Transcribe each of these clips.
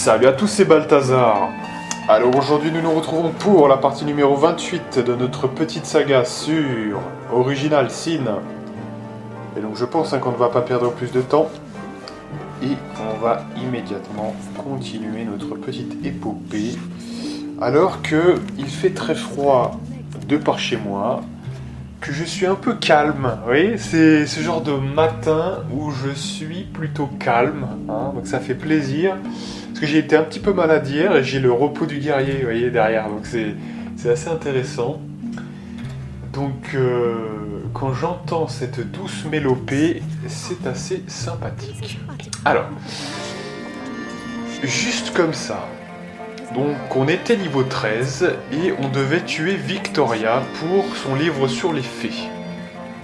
Salut à tous, c'est Balthazar. Alors aujourd'hui nous nous retrouvons pour la partie numéro 28 de notre petite saga sur Original Sin. Et donc je pense qu'on ne va pas perdre plus de temps. Et on va immédiatement continuer notre petite épopée. Alors que il fait très froid de par chez moi, que je suis un peu calme. Vous voyez, c'est ce genre de matin où je suis plutôt calme. Donc ça fait plaisir. Parce que j'ai été un petit peu malade hier et j'ai le repos du guerrier, vous voyez, derrière. Donc c'est assez intéressant. Donc quand j'entends cette douce mélopée, c'est assez sympathique. Alors, juste comme ça. Donc on était niveau 13 et on devait tuer Victoria pour son livre sur les fées.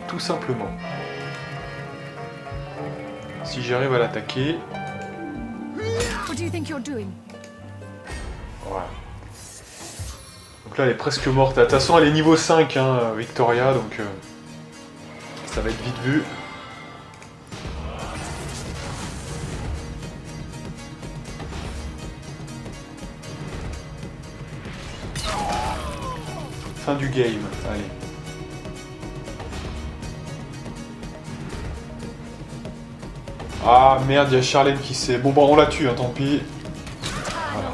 Tout simplement. Si j'arrive à l'attaquer... Voilà. Donc là elle est presque morte. De toute façon elle est niveau 5 hein, Victoria, donc ça va être vite vu. Fin du game, allez. Ah merde, il y a Charlène qui sait. Bon bah on la tue, hein, tant pis. Voilà.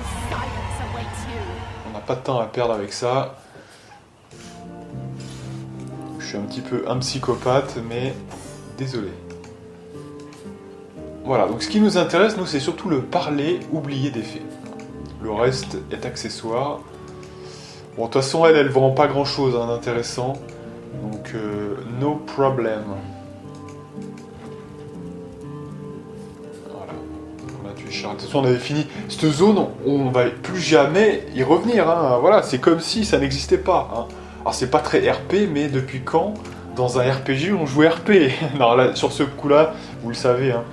On n'a pas de temps à perdre avec ça. Je suis un petit peu un psychopathe, mais désolé. Voilà, donc ce qui nous intéresse, nous, c'est surtout le parler oublié des faits. Le reste est accessoire. Bon, de toute façon, elle vend pas grand-chose hein, d'intéressant. Donc, no problem. Voilà. On a tué Charles. De toute façon, on avait fini. Cette zone, on va plus jamais y revenir. Hein. Voilà, c'est comme si ça n'existait pas. Hein. Alors, c'est pas très RP, mais depuis quand, dans un RPG, on joue RP? Non, là, sur ce coup-là, vous le savez, hein,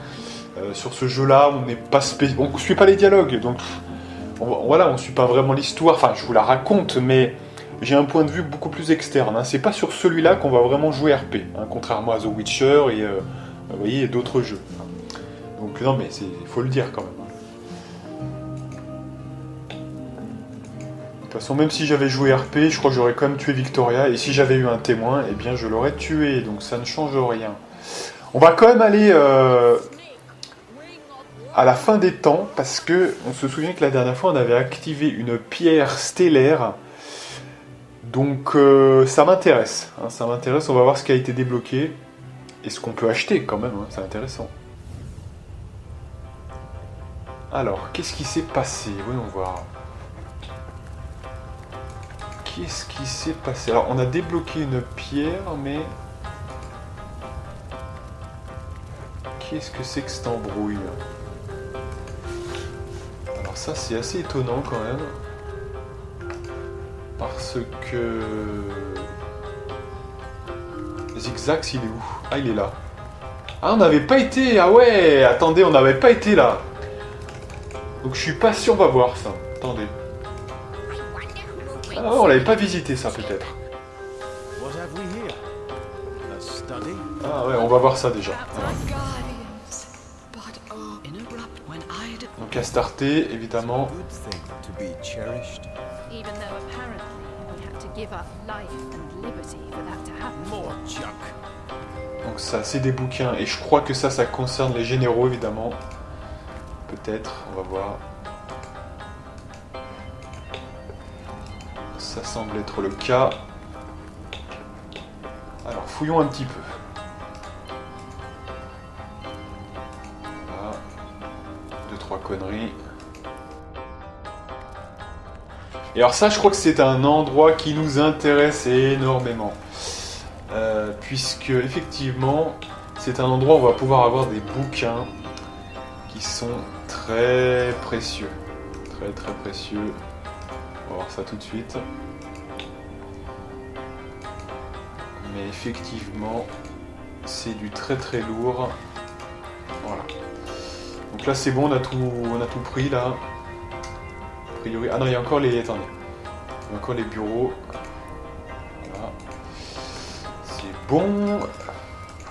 sur ce jeu-là, on n'est pas on ne suit pas les dialogues. Donc... Voilà, on ne suit pas vraiment l'histoire, enfin je vous la raconte, mais j'ai un point de vue beaucoup plus externe. Hein. C'est pas sur celui-là qu'on va vraiment jouer RP, hein, contrairement à The Witcher et vous voyez, d'autres jeux. Donc non mais il faut le dire quand même. De toute façon, même si j'avais joué RP, je crois que j'aurais quand même tué Victoria, et si j'avais eu un témoin, eh bien je l'aurais tué, donc ça ne change rien. On va quand même aller... à la fin des temps, parce que on se souvient que la dernière fois on avait activé une pierre stellaire, donc ça m'intéresse, hein, on va voir ce qui a été débloqué, et ce qu'on peut acheter quand même, hein, c'est intéressant. Alors, qu'est-ce qui s'est passé? Voyons voir. Qu'est-ce qui s'est passé? Alors, on a débloqué une pierre, mais... Qu'est-ce que c'est que cette embrouille? Alors ça c'est assez étonnant quand même, parce que... Zigzax il est où? Ah il est là. Ah on n'avait pas été, ah ouais, attendez, on n'avait pas été là. Donc je suis pas sûr, on va voir ça, attendez. Ah on l'avait pas visité ça peut-être. Ah ouais, on va voir ça déjà. Voilà. Donc à starter, évidemment. Donc ça, c'est des bouquins, et je crois que ça concerne les généraux, évidemment. Peut-être, on va voir. Ça semble être le cas. Alors, fouillons un petit peu. Conneries. Et alors ça je crois que c'est un endroit qui nous intéresse énormément, puisque effectivement c'est un endroit où on va pouvoir avoir des bouquins qui sont très précieux, très précieux. On va voir ça tout de suite, mais effectivement c'est du très lourd. Voilà. Donc là c'est bon, on a tout pris là. A priori... Ah non, il y a encore les... Attendez. Il y a encore les bureaux. Voilà. C'est bon.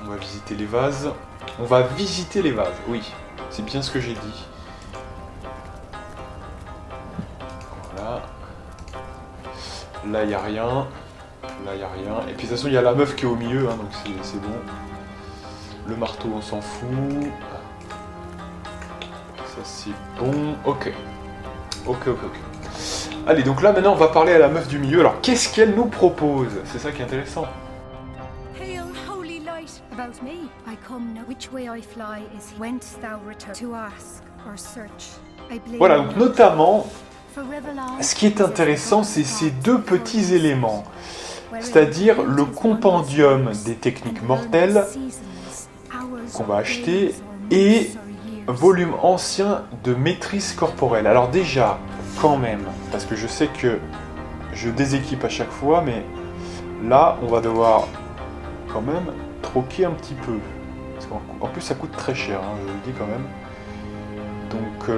On va visiter les vases. On va visiter les vases, oui. C'est bien ce que j'ai dit. Là, il n'y a rien. Là, il n'y a rien. Et puis, de toute façon, il y a la meuf qui est au milieu, hein, donc c'est bon. Le marteau, on s'en fout. Ça, c'est bon. Ok. Allez, donc là, maintenant, on va parler à la meuf du milieu. Alors, qu'est-ce qu'elle nous propose? C'est ça qui est intéressant. Hail, holy light, about me. I come now. Which way I fly is whence thou return to ask or search. I blame Voilà, donc notamment, for Revelon. ce qui est intéressant, c'est ces deux petits éléments. C'est-à-dire le compendium des techniques mortelles qu'on va acheter et volume ancien de maîtrise corporelle. Alors déjà, quand même, parce que je sais que je déséquipe à chaque fois, mais là, on va devoir quand même troquer un petit peu. Parce qu'en plus, ça coûte très cher, hein, je vous le dis quand même. Donc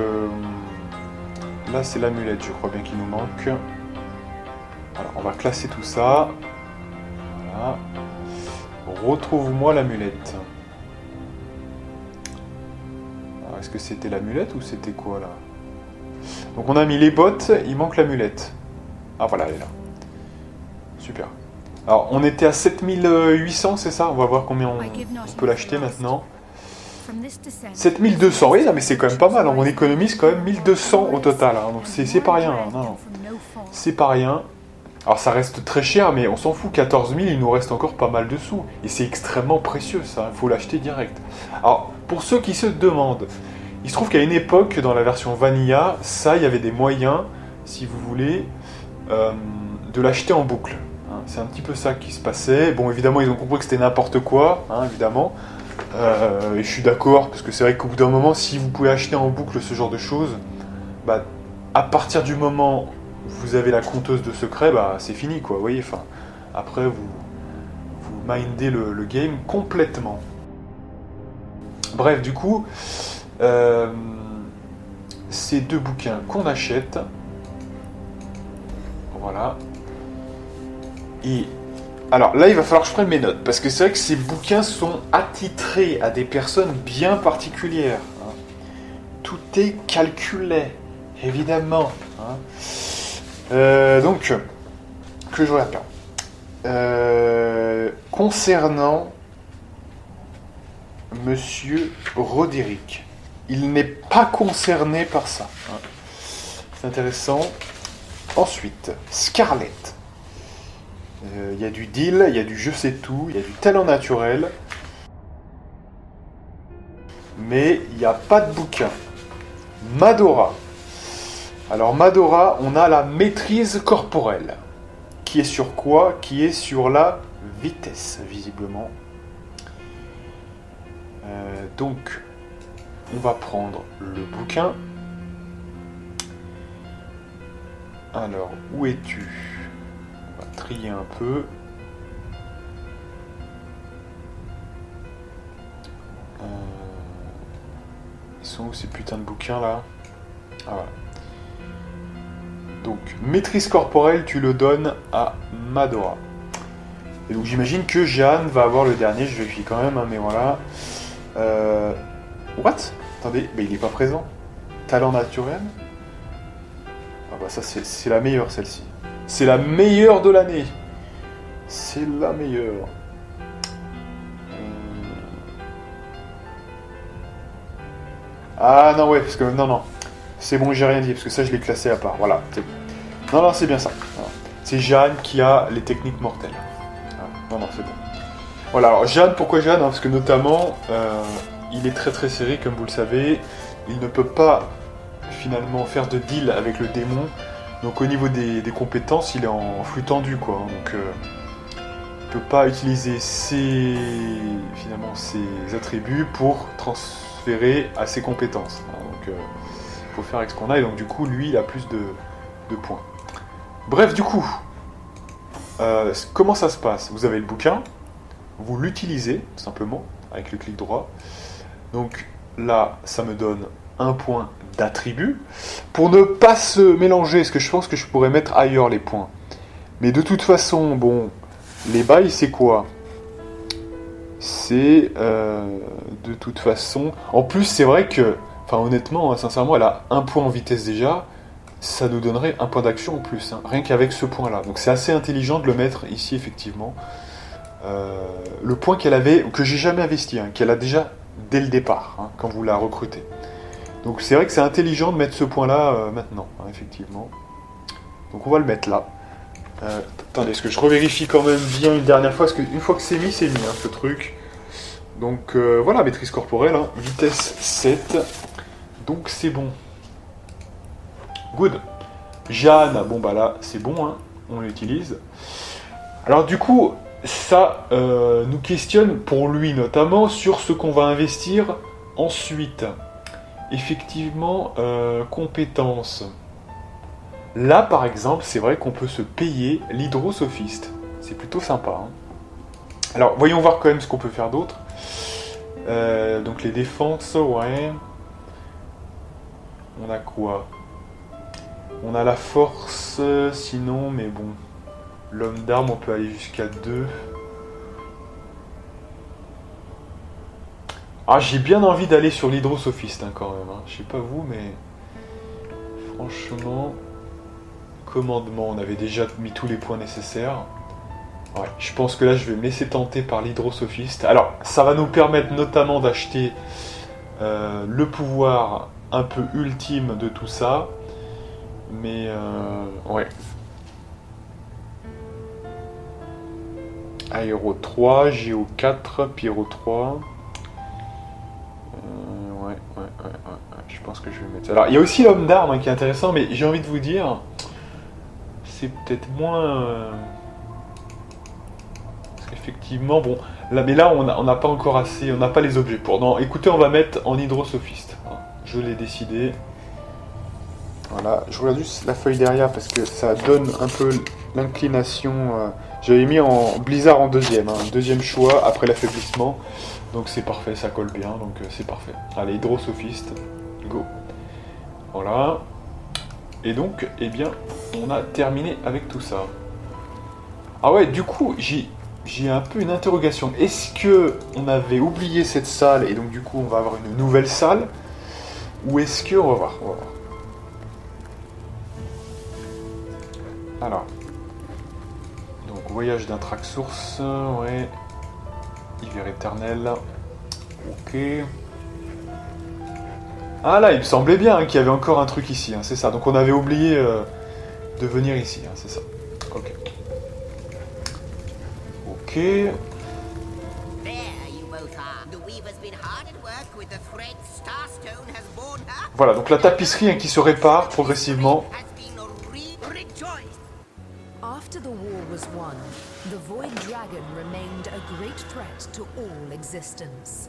là, c'est l'amulette, je crois bien qu'il nous manque. Alors, on va classer tout ça. Voilà. Retrouve-moi l'amulette. Alors, est-ce que c'était l'amulette ou c'était quoi là? Donc on a mis les bottes, il manque l'amulette. Ah voilà, elle est là. Super. Alors on était à 7800, c'est ça? On va voir combien on peut l'acheter maintenant. 7200, oui, non, mais c'est quand même pas mal. On économise quand même 1200 au total. Hein, donc c'est pas rien. Hein, non. C'est pas rien. Alors ça reste très cher, mais on s'en fout. 14 000, il nous reste encore pas mal de sous. Et c'est extrêmement précieux, ça. Il faut l'acheter direct. Alors, pour ceux qui se demandent, il se trouve qu'à une époque, dans la version Vanilla, ça, il y avait des moyens, si vous voulez, de l'acheter en boucle. Hein, c'est un petit peu ça qui se passait. Bon, évidemment, ils ont compris que c'était n'importe quoi, hein, évidemment. Et je suis d'accord, parce que c'est vrai qu'au bout d'un moment, si vous pouvez acheter en boucle ce genre de choses, bah, à partir du moment où vous avez la compteuse de secrets, bah, c'est fini, quoi, vous voyez, enfin, après, vous mindez le game complètement. Bref, du coup, ces deux bouquins qu'on achète, voilà, et alors là il va falloir que je prenne mes notes, parce que c'est vrai que ces bouquins sont attitrés à des personnes bien particulières, hein. Tout est calculé, évidemment, hein. Donc, que je regarde bien. Concernant Monsieur Roderick, il n'est pas concerné par ça, hein. C'est intéressant. Ensuite, Scarlett. Il y a du deal, il y a du je sais tout, il y a du talent naturel. Mais il n'y a pas de bouquin. Madora. Alors Madora, on a la maîtrise corporelle. Qui est sur quoi? Qui est sur la vitesse, visiblement. Donc, on va prendre le bouquin. Alors, où es-tu? On va trier un peu. Ils sont où ces putains de bouquins là? Ah voilà. Donc, maîtrise corporelle, tu le donnes à Madora. Et donc j'imagine que Jeanne va avoir le dernier, je vérifie quand même, hein, mais voilà. What? Attendez, mais il est pas présent. Talent naturel? Ah bah ça c'est la meilleure celle-ci. C'est la meilleure de l'année. C'est la meilleure. Ah non ouais, parce que non. C'est bon, j'ai rien dit, parce que ça je l'ai classé à part. Voilà, c'est bon. Non, c'est bien ça. Voilà. C'est Jeanne qui a les techniques mortelles. Non, c'est bon. Voilà, alors Jeanne, pourquoi Jeanne? Parce que notamment, il est très très serré, comme vous le savez. Il ne peut pas finalement faire de deal avec le démon. Donc au niveau des compétences, il est en flux tendu, quoi. Donc il ne peut pas utiliser ses attributs pour transférer à ses compétences. Donc il faut faire avec ce qu'on a, et donc du coup, lui, il a plus de points. Bref, du coup, comment ça se passe? Vous avez le bouquin, vous l'utilisez, tout simplement, avec le clic droit. Donc là, ça me donne un point d'attribut. Pour ne pas se mélanger, parce que je pense que je pourrais mettre ailleurs les points. Mais de toute façon, bon, les bails, c'est quoi? C'est, de toute façon... En plus, c'est vrai que, enfin honnêtement, sincèrement, elle a un point en vitesse déjà. ça nous donnerait un point d'action en plus, hein, rien qu'avec ce point-là. Donc c'est assez intelligent de le mettre ici, effectivement. Le point qu'elle avait, que j'ai jamais investi, hein, qu'elle a déjà dès le départ, hein, quand vous la recrutez. Donc c'est vrai que c'est intelligent de mettre ce point-là maintenant, hein, effectivement. Donc on va le mettre là. Attendez, est-ce que je revérifie quand même bien une dernière fois, parce qu'une fois que c'est mis, hein, ce truc. Donc voilà, maîtrise corporelle, hein, vitesse 7. Donc c'est bon. Good. Jeanne, bon bah là c'est bon, hein, on l'utilise. Alors du coup, ça nous questionne pour lui notamment sur ce qu'on va investir ensuite. Effectivement, compétences. Là par exemple, c'est vrai qu'on peut se payer l'hydrosophiste. C'est plutôt sympa. Hein. Alors voyons voir quand même ce qu'on peut faire d'autre. Donc les défenses, ouais. On a quoi ? On a la force, sinon, mais bon. L'homme d'armes, on peut aller jusqu'à 2. Ah, j'ai bien envie d'aller sur l'hydrosophiste, hein, quand même. Hein. Je sais pas vous, mais... Franchement... Commandement, on avait déjà mis tous les points nécessaires. Ouais, je pense que là, je vais me laisser tenter par l'hydrosophiste. Alors, ça va nous permettre notamment d'acheter le pouvoir un peu ultime de tout ça. Mais, ouais. Aéro 3, Géo 4, Pyro 3. Ouais. Je pense que je vais mettre ça. Alors, il y a aussi l'homme d'armes, hein, qui est intéressant, mais j'ai envie de vous dire, c'est peut-être moins... Parce qu'effectivement, bon, là, mais là, on n'a pas encore assez, on n'a pas les objets pour. Non, écoutez, on va mettre en hydrosophiste. Je l'ai décidé. Voilà, je regarde juste la feuille derrière parce que ça donne un peu l'inclination. J'avais mis en Blizzard en deuxième, hein, deuxième choix après l'affaiblissement. Donc c'est parfait, ça colle bien, donc c'est parfait. Allez, hydrosophiste, go. Voilà. Et donc, eh bien, on a terminé avec tout ça. Ah ouais, du coup, j'ai un peu une interrogation. Est-ce que on avait oublié cette salle et donc du coup on va avoir une nouvelle salle? Ou est-ce que... On va voir. Alors, donc voyage d'un track source, ouais, hiver éternel, ok. Ah là, il me semblait bien, hein, qu'il y avait encore un truc ici, hein, c'est ça. Donc on avait oublié de venir ici, hein, c'est ça. Ok. Ok. Voilà, donc la tapisserie, hein, qui se répare progressivement. After the war was won, the Void Dragon remained a great threat to all existence.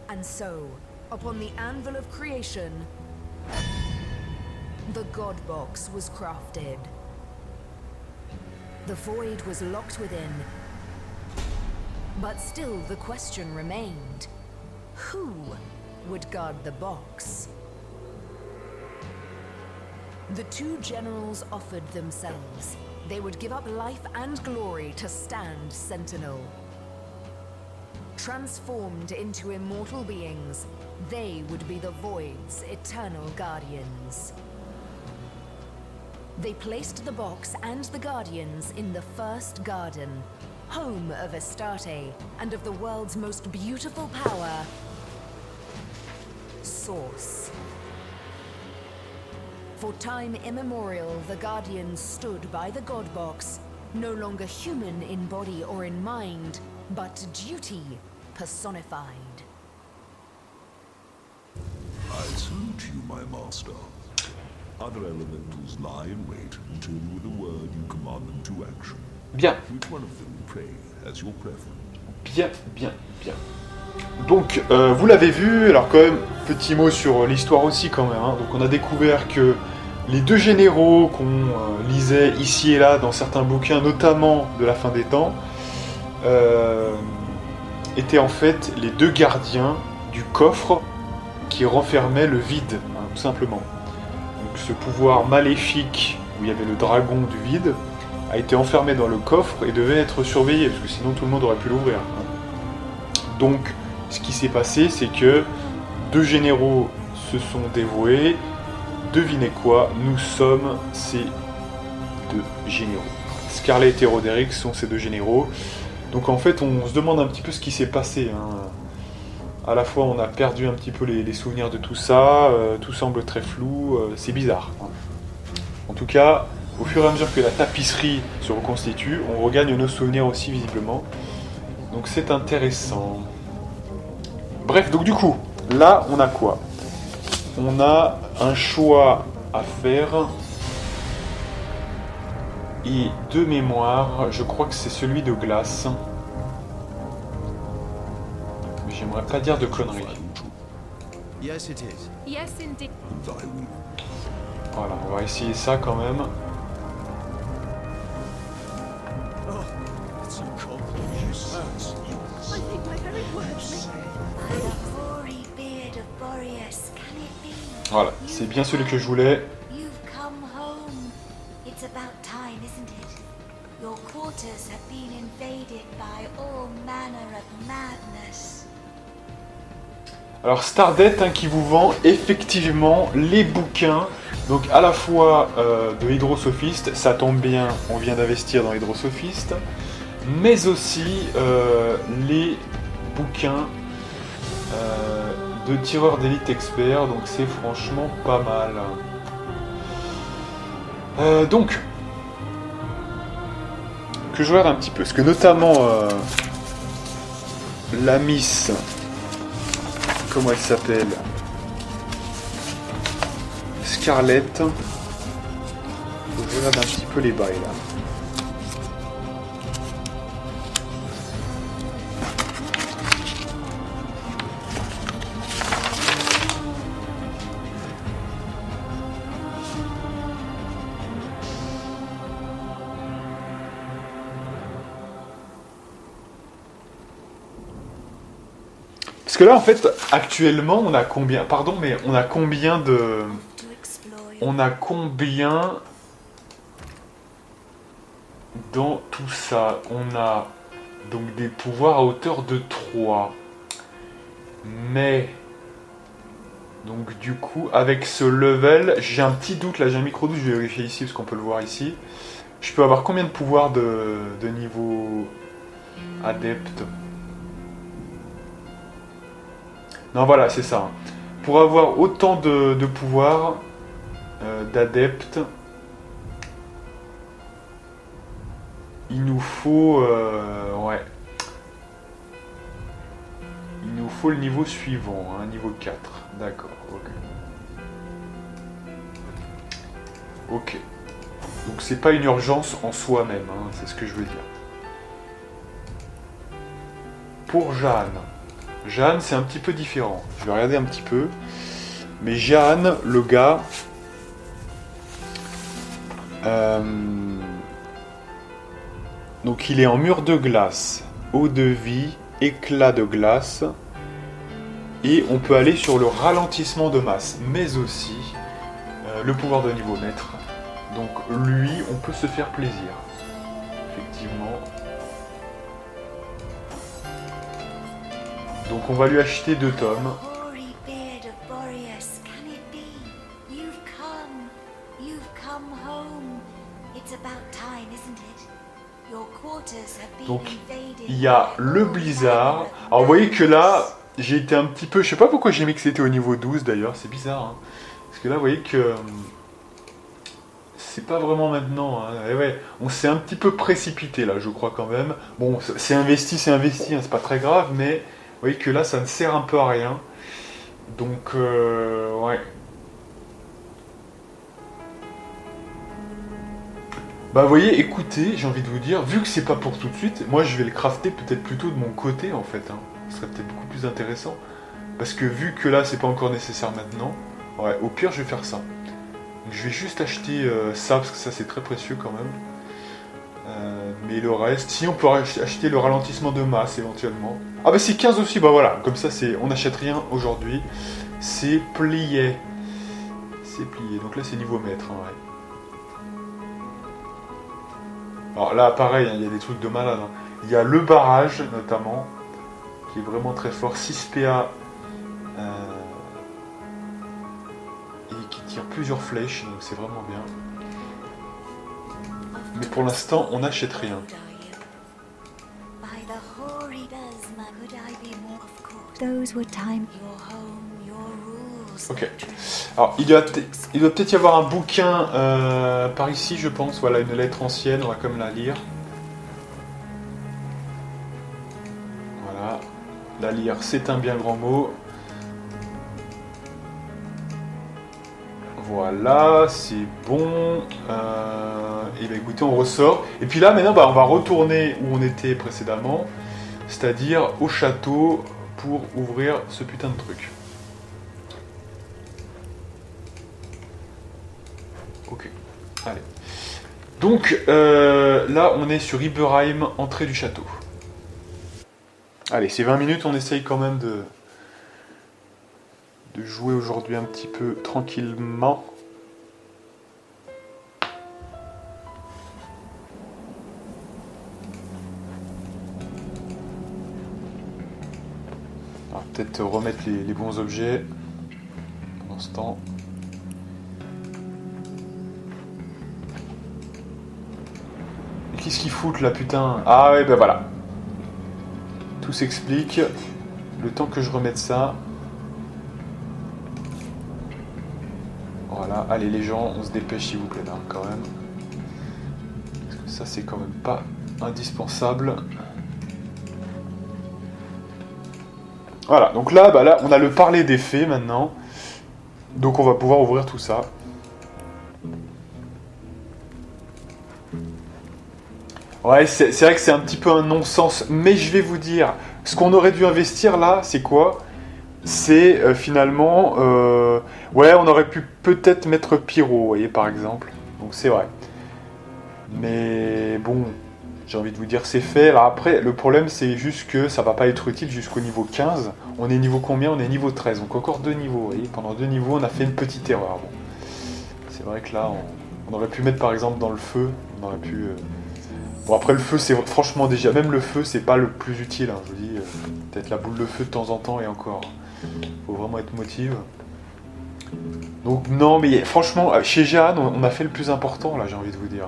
And so, upon the anvil of creation, the God Box was crafted. The Void was locked within, but still the question remained: who would guard the box? The two generals offered themselves. They would give up life and glory to stand sentinel. Transformed into immortal beings, they would be the Void's eternal guardians. They placed the box and the guardians in the First Garden, home of Astarte and of the world's most beautiful power, Source. For time immemorial, the Guardians stood by the God Box, no longer human in body or in mind, but duty personified. I salute you, my master. Other elementals lie in wait until with a word you command them to action. Bien. Which one of them, pray, has your preference? Bien. Donc, vous l'avez vu, alors quand même, petit mot sur l'histoire aussi quand même. Hein. Donc on a découvert que les deux généraux qu'on lisait ici et là dans certains bouquins, notamment de la fin des temps, étaient en fait les deux gardiens du coffre qui renfermait le vide, hein, tout simplement. Donc ce pouvoir maléfique, où il y avait le dragon du vide, a été enfermé dans le coffre et devait être surveillé, parce que sinon tout le monde aurait pu l'ouvrir. Hein. Donc, ce qui s'est passé, c'est que deux généraux se sont dévoués. Devinez quoi, nous sommes ces deux généraux. Scarlett et Roderick sont ces deux généraux. Donc en fait, on se demande un petit peu ce qui s'est passé. À la fois, on a perdu un petit peu les souvenirs de tout ça. Tout semble très flou. C'est bizarre. En tout cas, au fur et à mesure que la tapisserie se reconstitue, on regagne nos souvenirs aussi visiblement. Donc c'est intéressant. Bref, donc du coup, là, on a quoi? On a un choix à faire. Et de mémoire, je crois que c'est celui de glace. Mais j'aimerais pas dire de conneries. Yes, it is. Yes, indeed. Thy will. Voilà, on va essayer ça quand même. Oh, it's a compliment. I think my very words. By the hoary beard of Boreas, can it be? Voilà, c'est bien celui que je voulais. You've come home. It's about time, isn't it? Your quarters have been invaded by all manner of madness. Alors Stardet qui vous vend effectivement les bouquins, donc à la fois de Hydrosophiste, ça tombe bien, on vient d'investir dans Hydrosophiste, mais aussi les bouquins de tireurs d'élite experts, donc c'est franchement pas mal. Donc, que je regarde un petit peu, parce que notamment la Miss... Comment elle s'appelle? Scarlett. Je regarde un petit peu les bails là. Parce que là, en fait, actuellement, on a combien... Pardon, mais on a combien de... To explore your On a combien... Dans tout ça, on a donc des pouvoirs à hauteur de 3. Mais... Donc du coup, avec ce level, j'ai un petit doute, là j'ai un micro-doute, je vais vérifier ici, parce qu'on peut le voir ici. Je peux avoir combien de pouvoirs de niveau adepte? Non, voilà, c'est ça. Pour avoir autant de pouvoirs d'adeptes, il nous faut... ouais. Il nous faut le niveau suivant, hein, niveau 4. D'accord, ok. Ok. Donc c'est pas une urgence en soi-même, hein, c'est ce que je veux dire. Pour Jeanne. Jeanne, c'est un petit peu différent. Je vais regarder un petit peu. Mais Jeanne, le gars... Donc il est en mur de glace, eau de vie, éclat de glace. Et on peut aller sur le ralentissement de masse, mais aussi le pouvoir de niveau maître. Donc lui, on peut se faire plaisir. Effectivement. Donc on va lui acheter 2 tomes. hoary beard of Boreas, can it be? You've come home. It's about time, isn't it? Your quarters have been Donc invaded il y a by le all blizzard. manner of Alors vous voyez que là, madness. j'ai été un petit peu... Je sais pas pourquoi j'ai mis que c'était au niveau 12 d'ailleurs, c'est bizarre. Hein. Parce que là, vous voyez que... C'est pas vraiment maintenant. Hein. Et ouais, on s'est un petit peu précipité là, je crois quand même. Bon, c'est investi, hein, c'est pas très grave, mais vous voyez que là, ça ne sert un peu à rien. Donc, ouais. Bah vous voyez, écoutez, j'ai envie de vous dire, vu que c'est pas pour tout de suite, moi je vais le crafter peut-être plutôt de mon côté en fait. Hein. Ce serait peut-être beaucoup plus intéressant. Parce que vu que là c'est pas encore nécessaire maintenant, ouais, au pire je vais faire ça. Donc, je vais juste acheter ça, parce que ça c'est très précieux quand même. Mais le reste, si on peut acheter le ralentissement de masse éventuellement. Ah bah c'est 15 aussi, bah voilà, comme ça c'est, on n'achète rien aujourd'hui. C'est plié. C'est plié, donc là c'est niveau maître, hein, ouais. Alors là, pareil, hein, il y a des trucs de malade. Hein. Il y a le barrage, notamment, qui est vraiment très fort. 6 PA plusieurs flèches, donc c'est vraiment bien. Mais pour l'instant, on n'achète rien. By the hoary Besma, could I be more of course? Those were time. Your home, your rules. Ok. Alors, il doit peut-être y avoir un bouquin par ici, je pense. Voilà, une lettre ancienne, on va comme la lire. Voilà. La lire, c'est un bien grand mot. Voilà, c'est bon. Et bien écoutez, on ressort. Et puis là, maintenant, on va retourner où on était précédemment. C'est-à-dire au château pour ouvrir ce putain de truc. Ok, allez. Donc, là, on est sur Iberheim, entrée du château. Allez, c'est 20 minutes, on essaye quand même de jouer aujourd'hui un petit peu tranquillement. On va peut-être remettre les bons objets pendant ce temps. Mais qu'est-ce qu'ils foutent là, putain? Ah ouais, ben voilà. Tout s'explique. Le temps que je remette ça. Voilà, allez les gens, on se dépêche s'il vous plaît là, quand même. Parce que ça c'est quand même pas indispensable. Voilà, donc là, là, on a le parler des fées maintenant. Donc on va pouvoir ouvrir tout ça. Ouais, c'est vrai que c'est un petit peu un non-sens, mais je vais vous dire, ce qu'on aurait dû investir là, c'est quoi? C'est finalement... ouais, on aurait pu peut-être mettre Pyro, vous voyez, par exemple. Donc c'est vrai. Mais bon, j'ai envie de vous dire, c'est fait. Alors après, le problème, c'est juste que ça va pas être utile jusqu'au niveau 15. On est niveau combien? On est niveau 13. Donc encore 2 niveaux, vous voyez. Pendant 2 niveaux, on a fait une petite erreur. Bon. C'est vrai que là, on aurait pu mettre, par exemple, dans le feu. On aurait pu... Bon, après, le feu, c'est franchement déjà... Même le feu, c'est pas le plus utile. Hein, je vous dis, peut-être la boule de feu de temps en temps et encore... Faut vraiment être motive. Donc non, mais franchement, chez Jeanne, on a fait le plus important, là, j'ai envie de vous dire.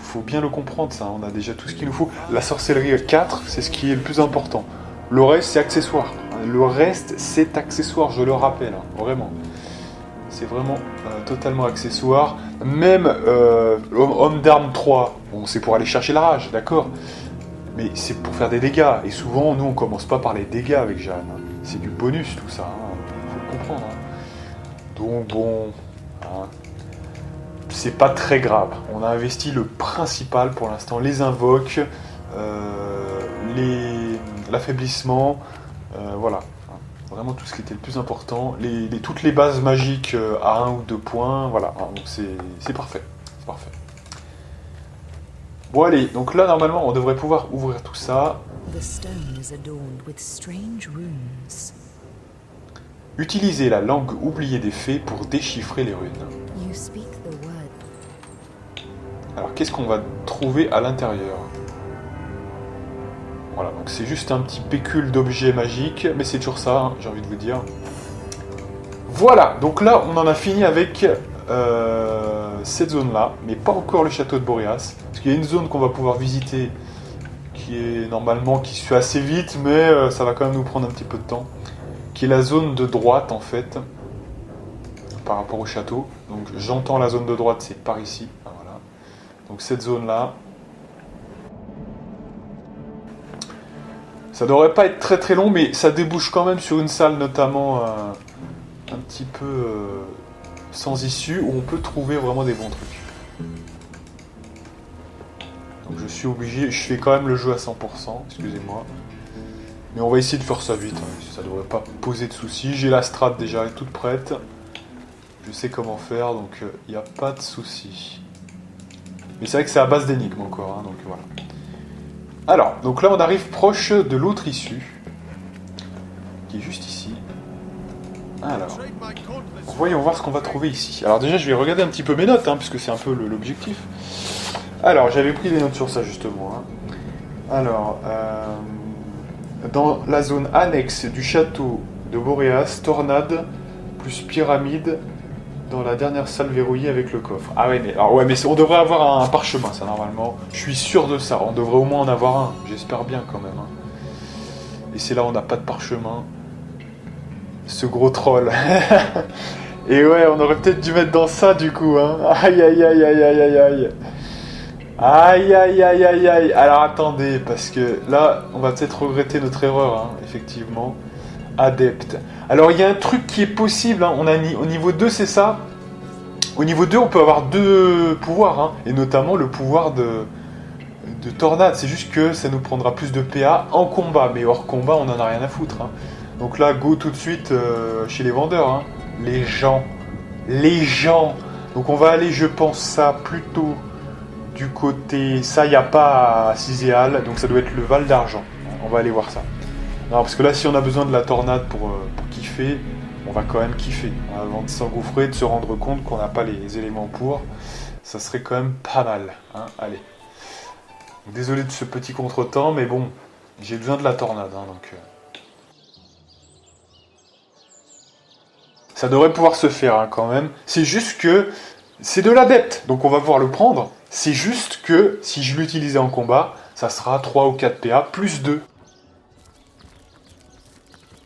Faut bien le comprendre, ça. On a déjà tout ce qu'il nous faut. La sorcellerie 4, c'est ce qui est le plus important. Le reste, c'est accessoire. Le reste, c'est accessoire, je le rappelle, hein, vraiment. C'est vraiment totalement accessoire. Même Homme d'Armes 3, bon, c'est pour aller chercher la rage, d'accord. Mais c'est pour faire des dégâts. Et souvent, nous, on commence pas par les dégâts avec Jeanne. Hein. C'est du bonus, tout ça. Hein. Faut le comprendre. Hein. Donc, bon... Hein. C'est pas très grave. On a investi le principal pour l'instant. Les invoques, l'affaiblissement, voilà. Hein. Vraiment tout ce qui était le plus important. Toutes les bases magiques à 1 ou 2 points, voilà. Hein. Donc c'est parfait. C'est parfait. Bon allez, donc là normalement on devrait pouvoir ouvrir tout ça. Utilisez la langue oubliée des fées pour déchiffrer les runes. Alors qu'est-ce qu'on va trouver à l'intérieur? Voilà, donc c'est juste un petit pécule d'objets magiques, mais c'est toujours ça, hein, j'ai envie de vous dire. Voilà, donc là on en a fini avec cette zone-là, mais pas encore le château de Boreas, parce qu'il y a une zone qu'on va pouvoir visiter qui est normalement, qui se fait assez vite, mais ça va quand même nous prendre un petit peu de temps, qui est la zone de droite en fait, par rapport au château. Donc j'entends la zone de droite, c'est par ici, voilà. Donc cette zone-là, ça devrait pas être très très long, mais ça débouche quand même sur une salle notamment un petit peu sans issue, où on peut trouver vraiment des bons trucs. Donc je suis obligé, je fais quand même le jeu à 100%, excusez-moi. Mais on va essayer de faire ça vite, hein, ça devrait pas poser de soucis. J'ai la strat déjà toute prête. Je sais comment faire, donc il n'y a pas de soucis. Mais c'est vrai que c'est à base d'énigmes encore, hein, donc voilà. Alors, donc là on arrive proche de l'autre issue, qui est juste ici. Alors, voyons voir ce qu'on va trouver ici. Alors déjà je vais regarder un petit peu mes notes, hein, puisque c'est un peu l'objectif. Alors, j'avais pris des notes sur ça justement. Hein. Alors, dans la zone annexe du château de Boreas, tornade plus pyramide dans la dernière salle verrouillée avec le coffre. Ah ouais, mais, alors, ouais, mais on devrait avoir un parchemin, ça, normalement. Je suis sûr de ça. On devrait au moins en avoir un. J'espère bien, quand même. Hein. Et c'est là où on n'a pas de parchemin. Ce gros troll. Et ouais, on aurait peut-être dû mettre dans ça, du coup. Hein. Aïe, aïe, aïe, aïe, aïe, aïe, aïe. Aïe, aïe, aïe, aïe, aïe. Alors, attendez, parce que là, on va peut-être regretter notre erreur, hein, effectivement. Adepte. Alors, il y a un truc qui est possible. Hein. On a au niveau 2, c'est ça. Au niveau 2, on peut avoir 2 pouvoirs. Hein. Et notamment le pouvoir de tornade. C'est juste que ça nous prendra plus de PA en combat. Mais hors combat, on en a rien à foutre. Hein. Donc là, go tout de suite chez les vendeurs. Hein. Les gens. Les gens. Donc on va aller, je pense, ça plutôt du côté... Ça, il n'y a pas à Ciséal. Donc ça doit être le Val d'Argent. On va aller voir ça. Non, parce que là, si on a besoin de la tornade pour kiffer, on va quand même kiffer. Avant de s'engouffrer, de se rendre compte qu'on n'a pas les éléments pour, ça serait quand même pas mal. Hein. Allez. Désolé de ce petit contretemps, mais bon, j'ai besoin de la tornade. Hein, donc, ça devrait pouvoir se faire hein, quand même. C'est juste que c'est de l'adepte, donc on va pouvoir le prendre. C'est juste que si je l'utilisais en combat, ça sera 3 ou 4 PA plus 2.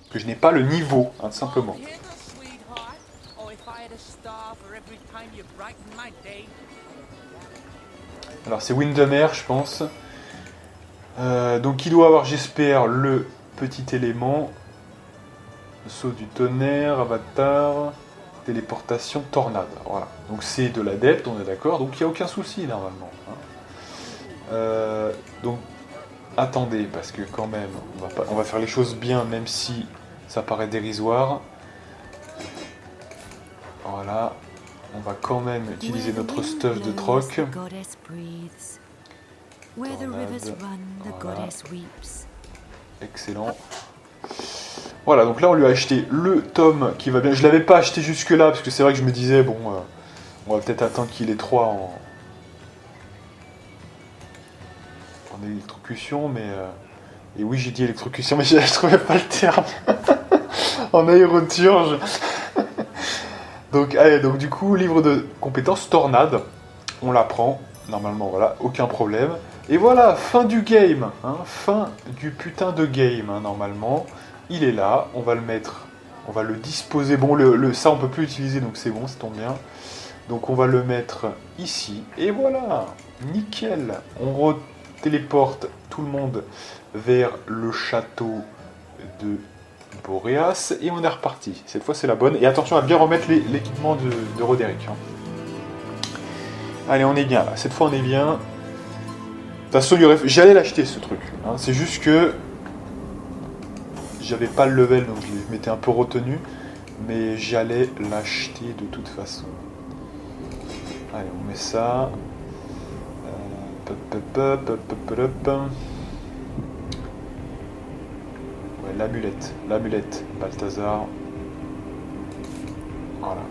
Que je n'ai pas le niveau, hein, simplement. Alors c'est Windermere, je pense. Donc il doit avoir, j'espère, le petit élément. Saut du tonnerre, avatar, téléportation, tornade. Voilà. Donc c'est de l'adepte, on est d'accord. Donc il n'y a aucun souci normalement. Hein. Donc attendez, parce que quand même, on va faire les choses bien, même si ça paraît dérisoire. Voilà. On va quand même utiliser notre stuff de troc. Tornade. Voilà. Excellent. Voilà, donc là on lui a acheté le tome qui va bien. Je l'avais pas acheté jusque là, parce que c'est vrai que je me disais, bon, on va peut-être attendre qu'il ait 3 en électrocution, mais... Et oui, j'ai dit électrocution, mais je trouvais pas le terme. En aéroturge. Donc, allez, donc du coup, livre de compétences, tornade. On la prend, normalement, voilà, aucun problème. Et voilà, fin du game, hein, fin du putain de game, hein, normalement. Il est là, on va le mettre, on va le disposer. Bon, ça, on peut plus l'utiliser, donc c'est bon, ça tombe bien. Donc, on va le mettre ici. Et voilà, nickel. On téléporte tout le monde vers le château de Boréas et on est reparti. Cette fois c'est la bonne. Et attention à bien remettre l'équipement de Roderick. Hein. Allez, on est bien là. Cette fois on est bien. De toute façon, j'allais l'acheter ce truc. Hein. C'est juste que j'avais pas le level donc je m'étais un peu retenu. Mais j'allais l'acheter de toute façon. Allez, on met ça. Ouais, l'amulette, Balthazar. Voilà.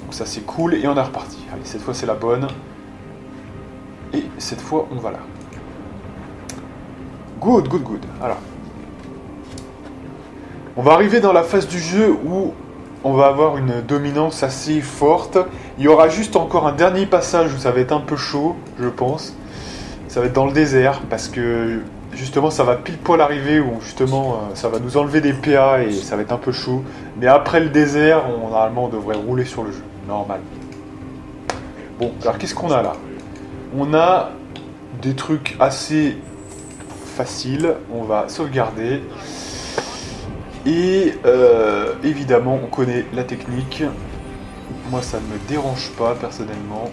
Donc ça c'est cool et on est reparti. Allez, cette fois c'est la bonne. Et cette fois on va là. Good. Alors. On va arriver dans la phase du jeu où on va avoir une dominance assez forte. Il y aura juste encore un dernier passage où ça va être un peu chaud, je pense. Ça va être dans le désert, parce que justement ça va pile poil arriver où justement ça va nous enlever des PA et ça va être un peu chaud. Mais après le désert, normalement on devrait rouler sur le jeu, normal. Bon, alors qu'est-ce qu'on a là? On a des trucs assez faciles, on va sauvegarder. Et évidemment, on connaît la technique. Moi, ça ne me dérange pas, personnellement.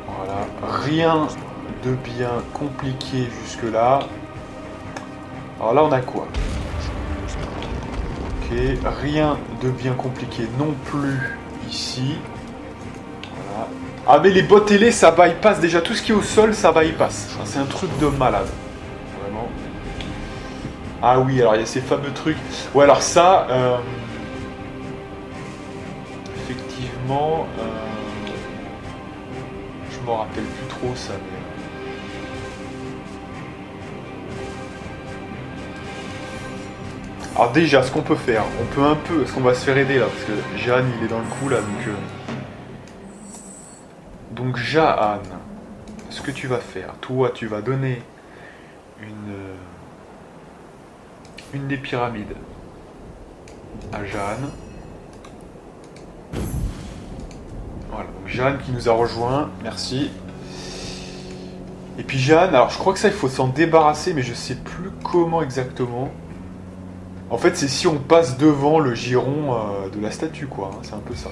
Voilà. Rien de bien compliqué jusque-là. Alors là, on a quoi? Ok. Rien de bien compliqué non plus ici. Voilà. Ah, mais les bottes ailées, ça bypass. Déjà, tout ce qui est au sol, ça bypass. C'est un truc de malade. Vraiment. Ah oui, alors il y a ces fameux trucs. Ouais, alors ça, effectivement, je m'en rappelle plus trop ça, mais... Alors déjà, ce qu'on peut faire, on peut un peu... Est-ce qu'on va se faire aider là? Parce que Jeanne, il est dans le coup là, donc... Donc Jeanne, ce que tu vas faire, toi, tu vas donner une des pyramides à Jeanne. Voilà, donc Jeanne qui nous a rejoint, merci. Et puis Jeanne, alors je crois que ça il faut s'en débarrasser, mais je sais plus comment exactement. En fait, c'est si on passe devant le giron de la statue, quoi. Hein, c'est un peu ça.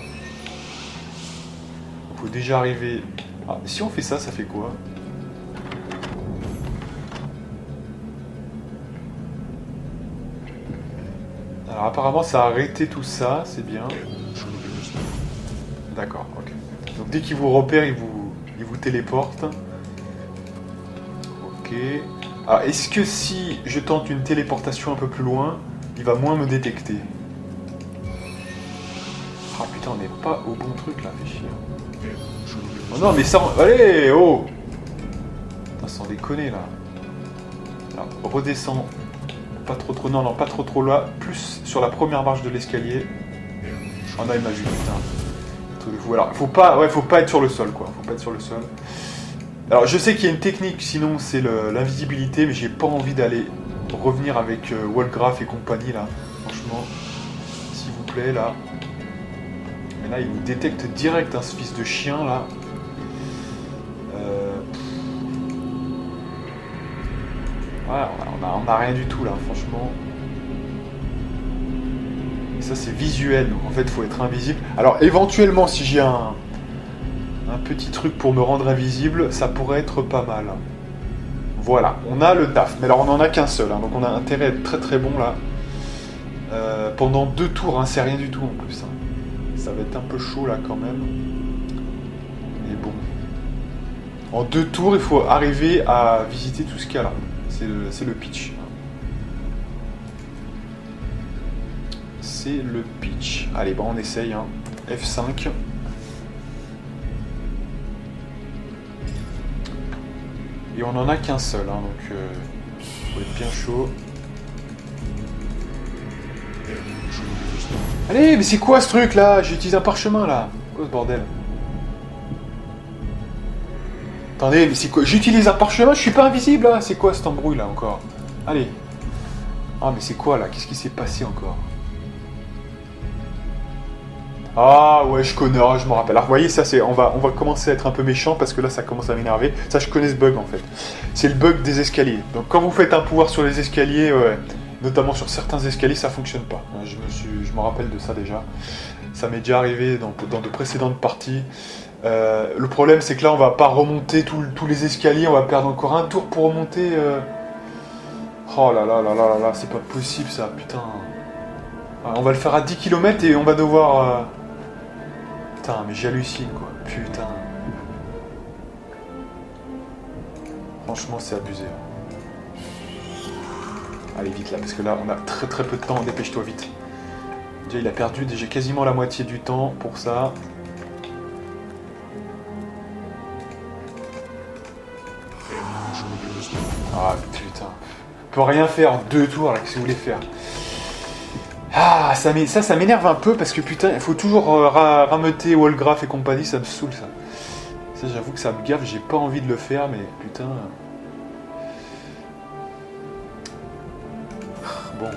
Il faut déjà arriver... Ah, si on fait ça, ça fait quoi? Alors apparemment, ça a arrêté tout ça, c'est bien. D'accord, ok. Donc dès qu'il vous repère, il vous téléporte. Ok. Alors est-ce que si je tente une téléportation un peu plus loin, il va moins me détecter? Ah putain, on n'est pas au bon truc là, fait chier. Oh non, mais ça... Allez, oh! Putain, sans déconner là. Alors, redescends. Pas trop, non, non, pas trop là. Plus sur la première marche de l'escalier. Oh non, il m'a vu, putain. Truc de fou. Alors, faut pas être sur le sol, quoi. Faut pas être sur le sol. Alors, je sais qu'il y a une technique, sinon c'est l'invisibilité, mais j'ai pas envie d'aller revenir avec Wallgraf et compagnie, là. Franchement, s'il vous plaît, là. Mais là, il vous détecte direct, hein, ce fils de chien, là. Ouais, on a rien du tout, là, franchement. Et ça, c'est visuel, donc en fait, il faut être invisible. Alors, éventuellement, si j'ai un petit truc pour me rendre invisible, ça pourrait être pas mal. Voilà, on a le taf. Mais alors, on n'en a qu'un seul, hein, donc on a intérêt à être très très bon, là. Pendant 2 tours, hein, c'est rien du tout, en plus. Hein. Ça va être un peu chaud, là, quand même. Mais bon. En 2 tours, il faut arriver à visiter tout ce qu'il y a là. C'est le pitch. C'est le pitch. Allez, bon, on essaye. Hein. F5. Et on n'en a qu'un seul, hein, donc faut être bien chaud. Allez, mais c'est quoi ce truc là? J'ai utilisé un parchemin là. Quoi ce bordel? Attendez, mais c'est quoi? J'utilise un parchemin, je suis pas invisible là. C'est quoi cette embrouille là encore? Allez. Ah, mais c'est quoi là? Qu'est-ce qui s'est passé encore? Ah ouais, je connais, je me rappelle. Alors vous voyez, ça c'est, on va commencer à être un peu méchant parce que là ça commence à m'énerver. Ça, je connais ce bug en fait. C'est le bug des escaliers. Donc quand vous faites un pouvoir sur les escaliers, notamment sur certains escaliers, ça fonctionne pas. Je me rappelle de ça déjà. Ça m'est déjà arrivé dans de précédentes parties. Le problème c'est que là on va pas remonter tous les escaliers, on va perdre encore un tour pour remonter. Oh là là là là là là, c'est pas possible ça, putain. On va le faire à 10 km et on va devoir... Putain, mais j'hallucine quoi, putain. Franchement, c'est abusé. Allez, vite là, parce que là, on a très très peu de temps, dépêche-toi vite. Déjà, il a perdu déjà quasiment la moitié du temps pour ça. Ah, putain. On peut rien faire en 2 tours, là, qu'est-ce que vous voulez faire? Ah, ça m'énerve un peu parce que putain, il faut toujours rameuter Wallgraf et compagnie, ça me saoule ça. Ça, j'avoue que ça me gaffe, j'ai pas envie de le faire, mais putain. Bon.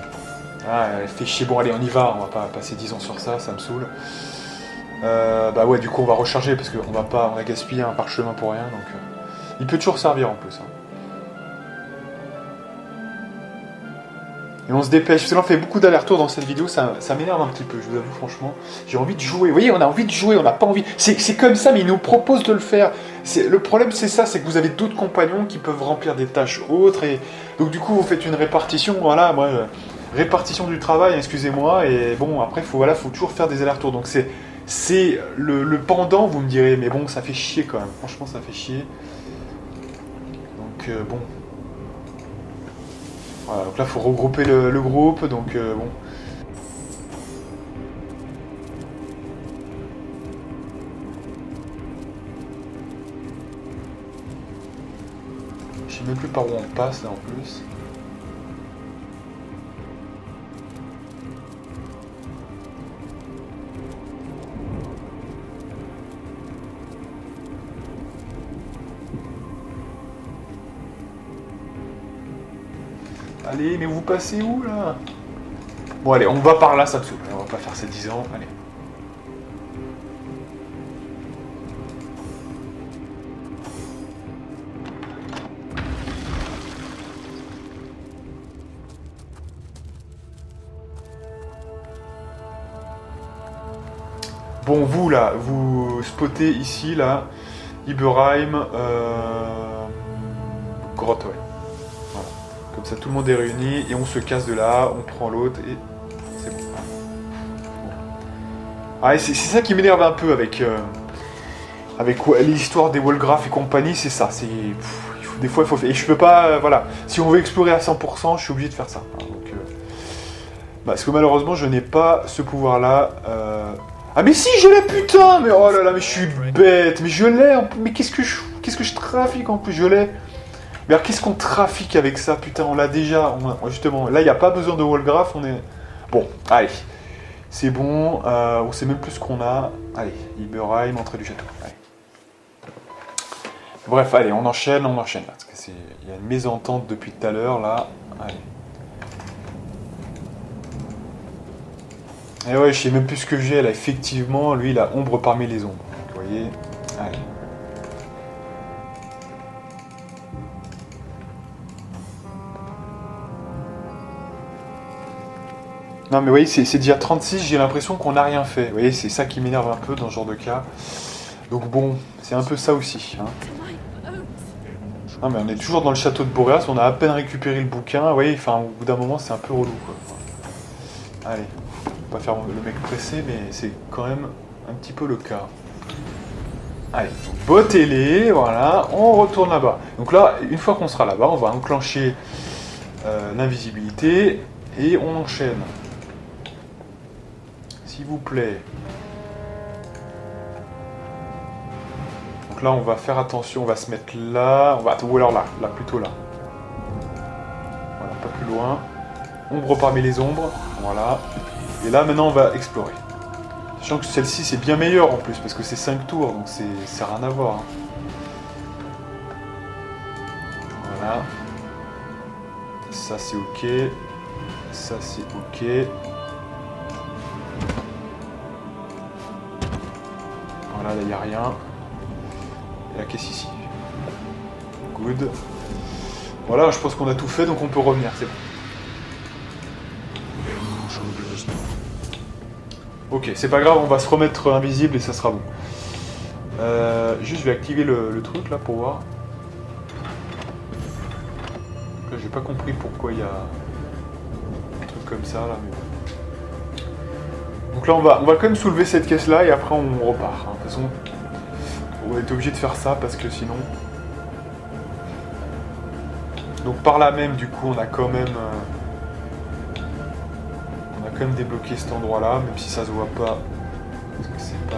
Ah, elle fait chier. Bon, allez, on y va, on va pas passer 10 ans sur ça, ça me saoule. Bah ouais, du coup, on va recharger parce qu'on on a gaspillé un parchemin pour rien, donc. Il peut toujours servir en plus. Hein. Et on se dépêche, parce que là on fait beaucoup d'allers-retours dans cette vidéo, ça m'énerve un petit peu, je vous avoue franchement. J'ai envie de jouer, vous voyez, on a envie de jouer, on n'a pas envie... C'est comme ça, mais ils nous proposent de le faire. Le problème c'est ça, c'est que vous avez d'autres compagnons qui peuvent remplir des tâches autres, et donc du coup vous faites une répartition, voilà, moi, répartition du travail, excusez-moi, et bon, après, faut toujours faire des allers-retours. Donc c'est le pendant, vous me direz, mais bon, ça fait chier quand même, franchement ça fait chier. Donc bon... Voilà, donc là, il faut regrouper le groupe, donc bon. Je sais même plus par où on passe, là, en plus. Allez, mais vous passez où, là? Bon, allez, on va par là, ça me saoule. On va pas faire ces 10 ans, allez. Bon, vous, là, vous spottez ici, là, Iberheim, grotte, ouais. Voilà. Comme ça, tout le monde est réuni, et on se casse de là, on prend l'autre, et c'est bon. Ah, et c'est ça qui m'énerve un peu avec l'histoire des Wallgraf et compagnie, c'est ça, c'est... Des fois, il faut faire... Et je peux pas... voilà. Si on veut explorer à 100%, je suis obligé de faire ça. Donc, parce que malheureusement, je n'ai pas ce pouvoir-là. Ah mais si, je l'ai, putain. Mais oh là là, mais je suis bête. Mais je l'ai. Mais qu'est-ce que je trafique en plus? Je l'ai. Mais alors, qu'est-ce qu'on trafique avec ça? Putain, on l'a déjà. Justement, là, il n'y a pas besoin de Wallgraf. On est... Bon, allez. C'est bon. On sait même plus ce qu'on a. Allez, Iberheim, entrée du château. Allez. Bref, allez, on enchaîne là, parce que il y a une mésentente depuis tout à l'heure là. Allez. Et ouais, je sais même plus ce que j'ai là. Effectivement, lui, il a ombre parmi les ombres. Donc, vous voyez. Allez. Non, mais vous voyez, c'est déjà 36. J'ai l'impression qu'on n'a rien fait. Vous voyez, c'est ça qui m'énerve un peu dans ce genre de cas. Donc bon, c'est un peu ça aussi. Hein. Non mais on est toujours dans le château de Boreas, on a à peine récupéré le bouquin, vous voyez, enfin au bout d'un moment c'est un peu relou quoi. Allez, faut pas faire le mec pressé, mais c'est quand même un petit peu le cas. Allez, bottez-les, voilà, on retourne là-bas. Donc là, une fois qu'on sera là-bas, on va enclencher l'invisibilité et on enchaîne. S'il vous plaît. Donc là, on va faire attention, on va se mettre là, ou alors là, plutôt là. Voilà, pas plus loin. Ombre parmi les ombres, voilà. Et là, maintenant, on va explorer. Sachant que celle-ci, c'est bien meilleur en plus, parce que c'est 5 tours, donc c'est rien à voir. Hein. Voilà. Ça, c'est ok. Ça, c'est ok. Voilà, là, il n'y a rien. Et la caisse ici. Good. Voilà, je pense qu'on a tout fait, donc on peut revenir, c'est bon. Ok, c'est pas grave, on va se remettre invisible et ça sera bon. Juste, je vais activer le truc là pour voir. Là, j'ai pas compris pourquoi il y a un truc comme ça là. Mais... Donc là, on va quand même soulever cette caisse là et après on repart. Hein. De toute façon, on est obligé de faire ça parce que sinon. Donc par là même, du coup, on a quand même débloqué cet endroit-là, même si ça se voit pas, parce que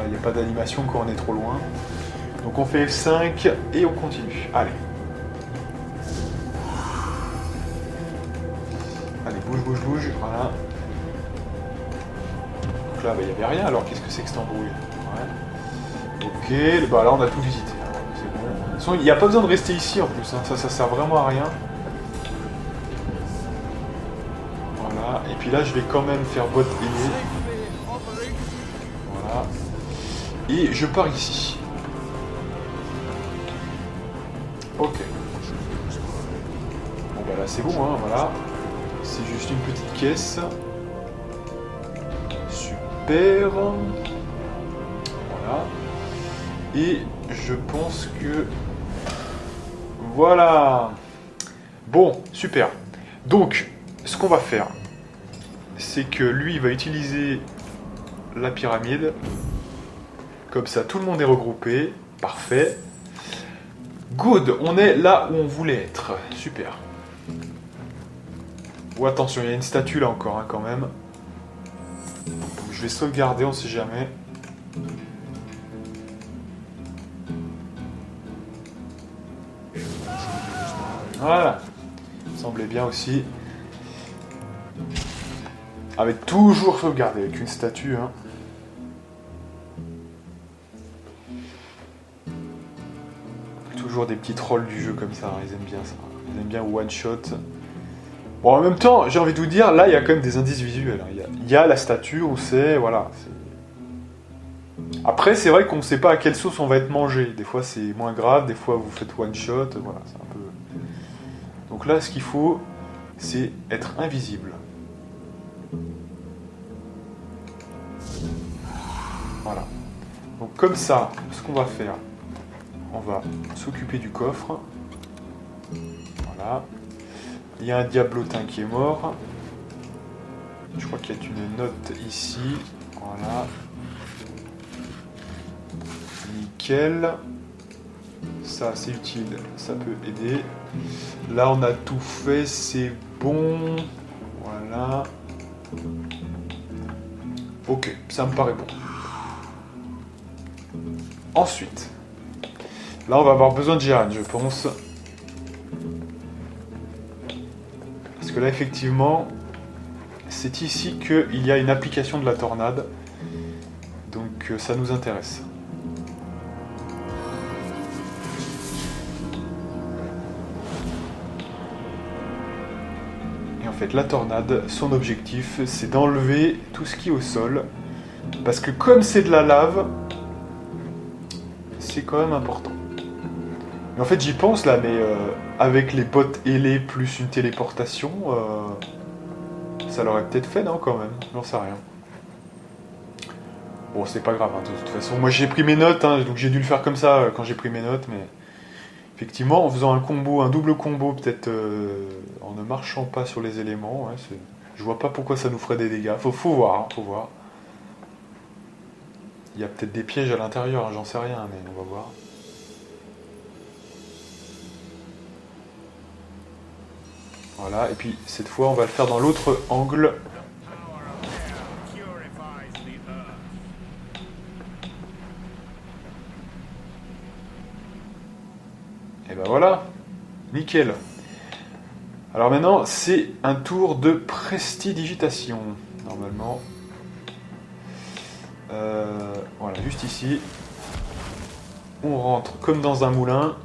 il n'y a pas d'animation quand on est trop loin. Donc on fait F5 et on continue. Allez. Allez, bouge, voilà. Donc là, il n'y avait rien, alors qu'est-ce que c'est que cette embrouille? Ouais. Ok, bah là on a tout visité. C'est bon. De toute façon, il n'y a pas besoin de rester ici en plus, hein. Ça sert vraiment à rien. Et puis là, je vais quand même faire bot ailé. Voilà. Et je pars ici. Ok. Bon bah là, c'est bon, hein, voilà. C'est juste une petite caisse. Super. Voilà. Et je pense que... Voilà. Bon, super. Donc, ce qu'on va faire... c'est que lui, il va utiliser la pyramide. Comme ça, tout le monde est regroupé. Parfait. Good, on est là où on voulait être. Super. Oh, attention, il y a une statue là encore, hein, quand même. Donc, je vais sauvegarder, on sait jamais. Voilà. Ça me semblait bien aussi. Avec toujours sauvegardé, avec une statue. Hein. Toujours des petits trolls du jeu comme ça, ils aiment bien ça. Ils aiment bien one shot. Bon, en même temps, j'ai envie de vous dire, là, il y a quand même des indices visuels. Hein. Il y a la statue, on sait, voilà. Après, c'est vrai qu'on ne sait pas à quelle sauce on va être mangé. Des fois, c'est moins grave, des fois, vous faites one shot, voilà, c'est un peu... Donc là, ce qu'il faut, c'est être invisible. Voilà. Donc comme ça, ce qu'on va faire, on va s'occuper du coffre. Voilà. Il y a un diablotin qui est mort. Je crois qu'il y a une note ici. Voilà. Nickel. Ça, c'est utile. Ça peut aider. Là, on a tout fait. C'est bon. Voilà. Ok, ça me paraît bon. Ensuite, là, on va avoir besoin de Jiran, je pense. Parce que là, effectivement, c'est ici qu'il y a une application de la tornade. Donc, ça nous intéresse. Et en fait, la tornade, son objectif, c'est d'enlever tout ce qui est au sol. Parce que comme c'est de la lave, c'est quand même important. Mais en fait, j'y pense là, mais avec les bottes ailées plus une téléportation, ça l'aurait peut-être fait, non, quand même. J'en sais rien. Bon, c'est pas grave, hein, de toute façon. Moi, j'ai pris mes notes, hein, donc j'ai dû le faire comme ça quand j'ai pris mes notes, mais effectivement, en faisant un combo, un double combo, peut-être en ne marchant pas sur les éléments, ouais, je vois pas pourquoi ça nous ferait des dégâts. Faut voir, hein, faut voir. Il y a peut-être des pièges à l'intérieur, hein, j'en sais rien, mais on va voir. Voilà, et puis cette fois, on va le faire dans l'autre angle. Et ben voilà, nickel. Alors maintenant, c'est un tour de prestidigitation, normalement. Voilà, juste ici. On rentre comme dans un moulin.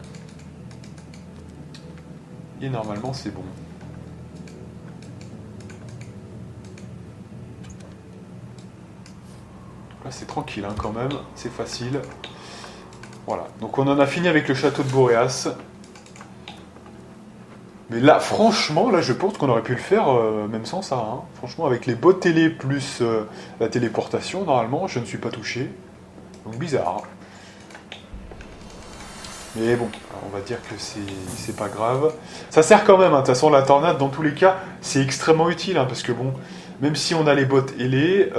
Et normalement, c'est bon. Là, c'est tranquille, hein, quand même. C'est facile. Voilà. Donc, on en a fini avec le château de Boréas. Mais là, franchement, là, je pense qu'on aurait pu le faire même sans ça. Hein. Franchement, avec les bottes télé plus la téléportation, normalement, je ne suis pas touché. Donc, bizarre. Mais bon, on va dire que c'est pas grave. Ça sert quand même, hein. De toute façon, la tornade, dans tous les cas, c'est extrêmement utile. Hein, parce que bon, même si on a les bottes ailées,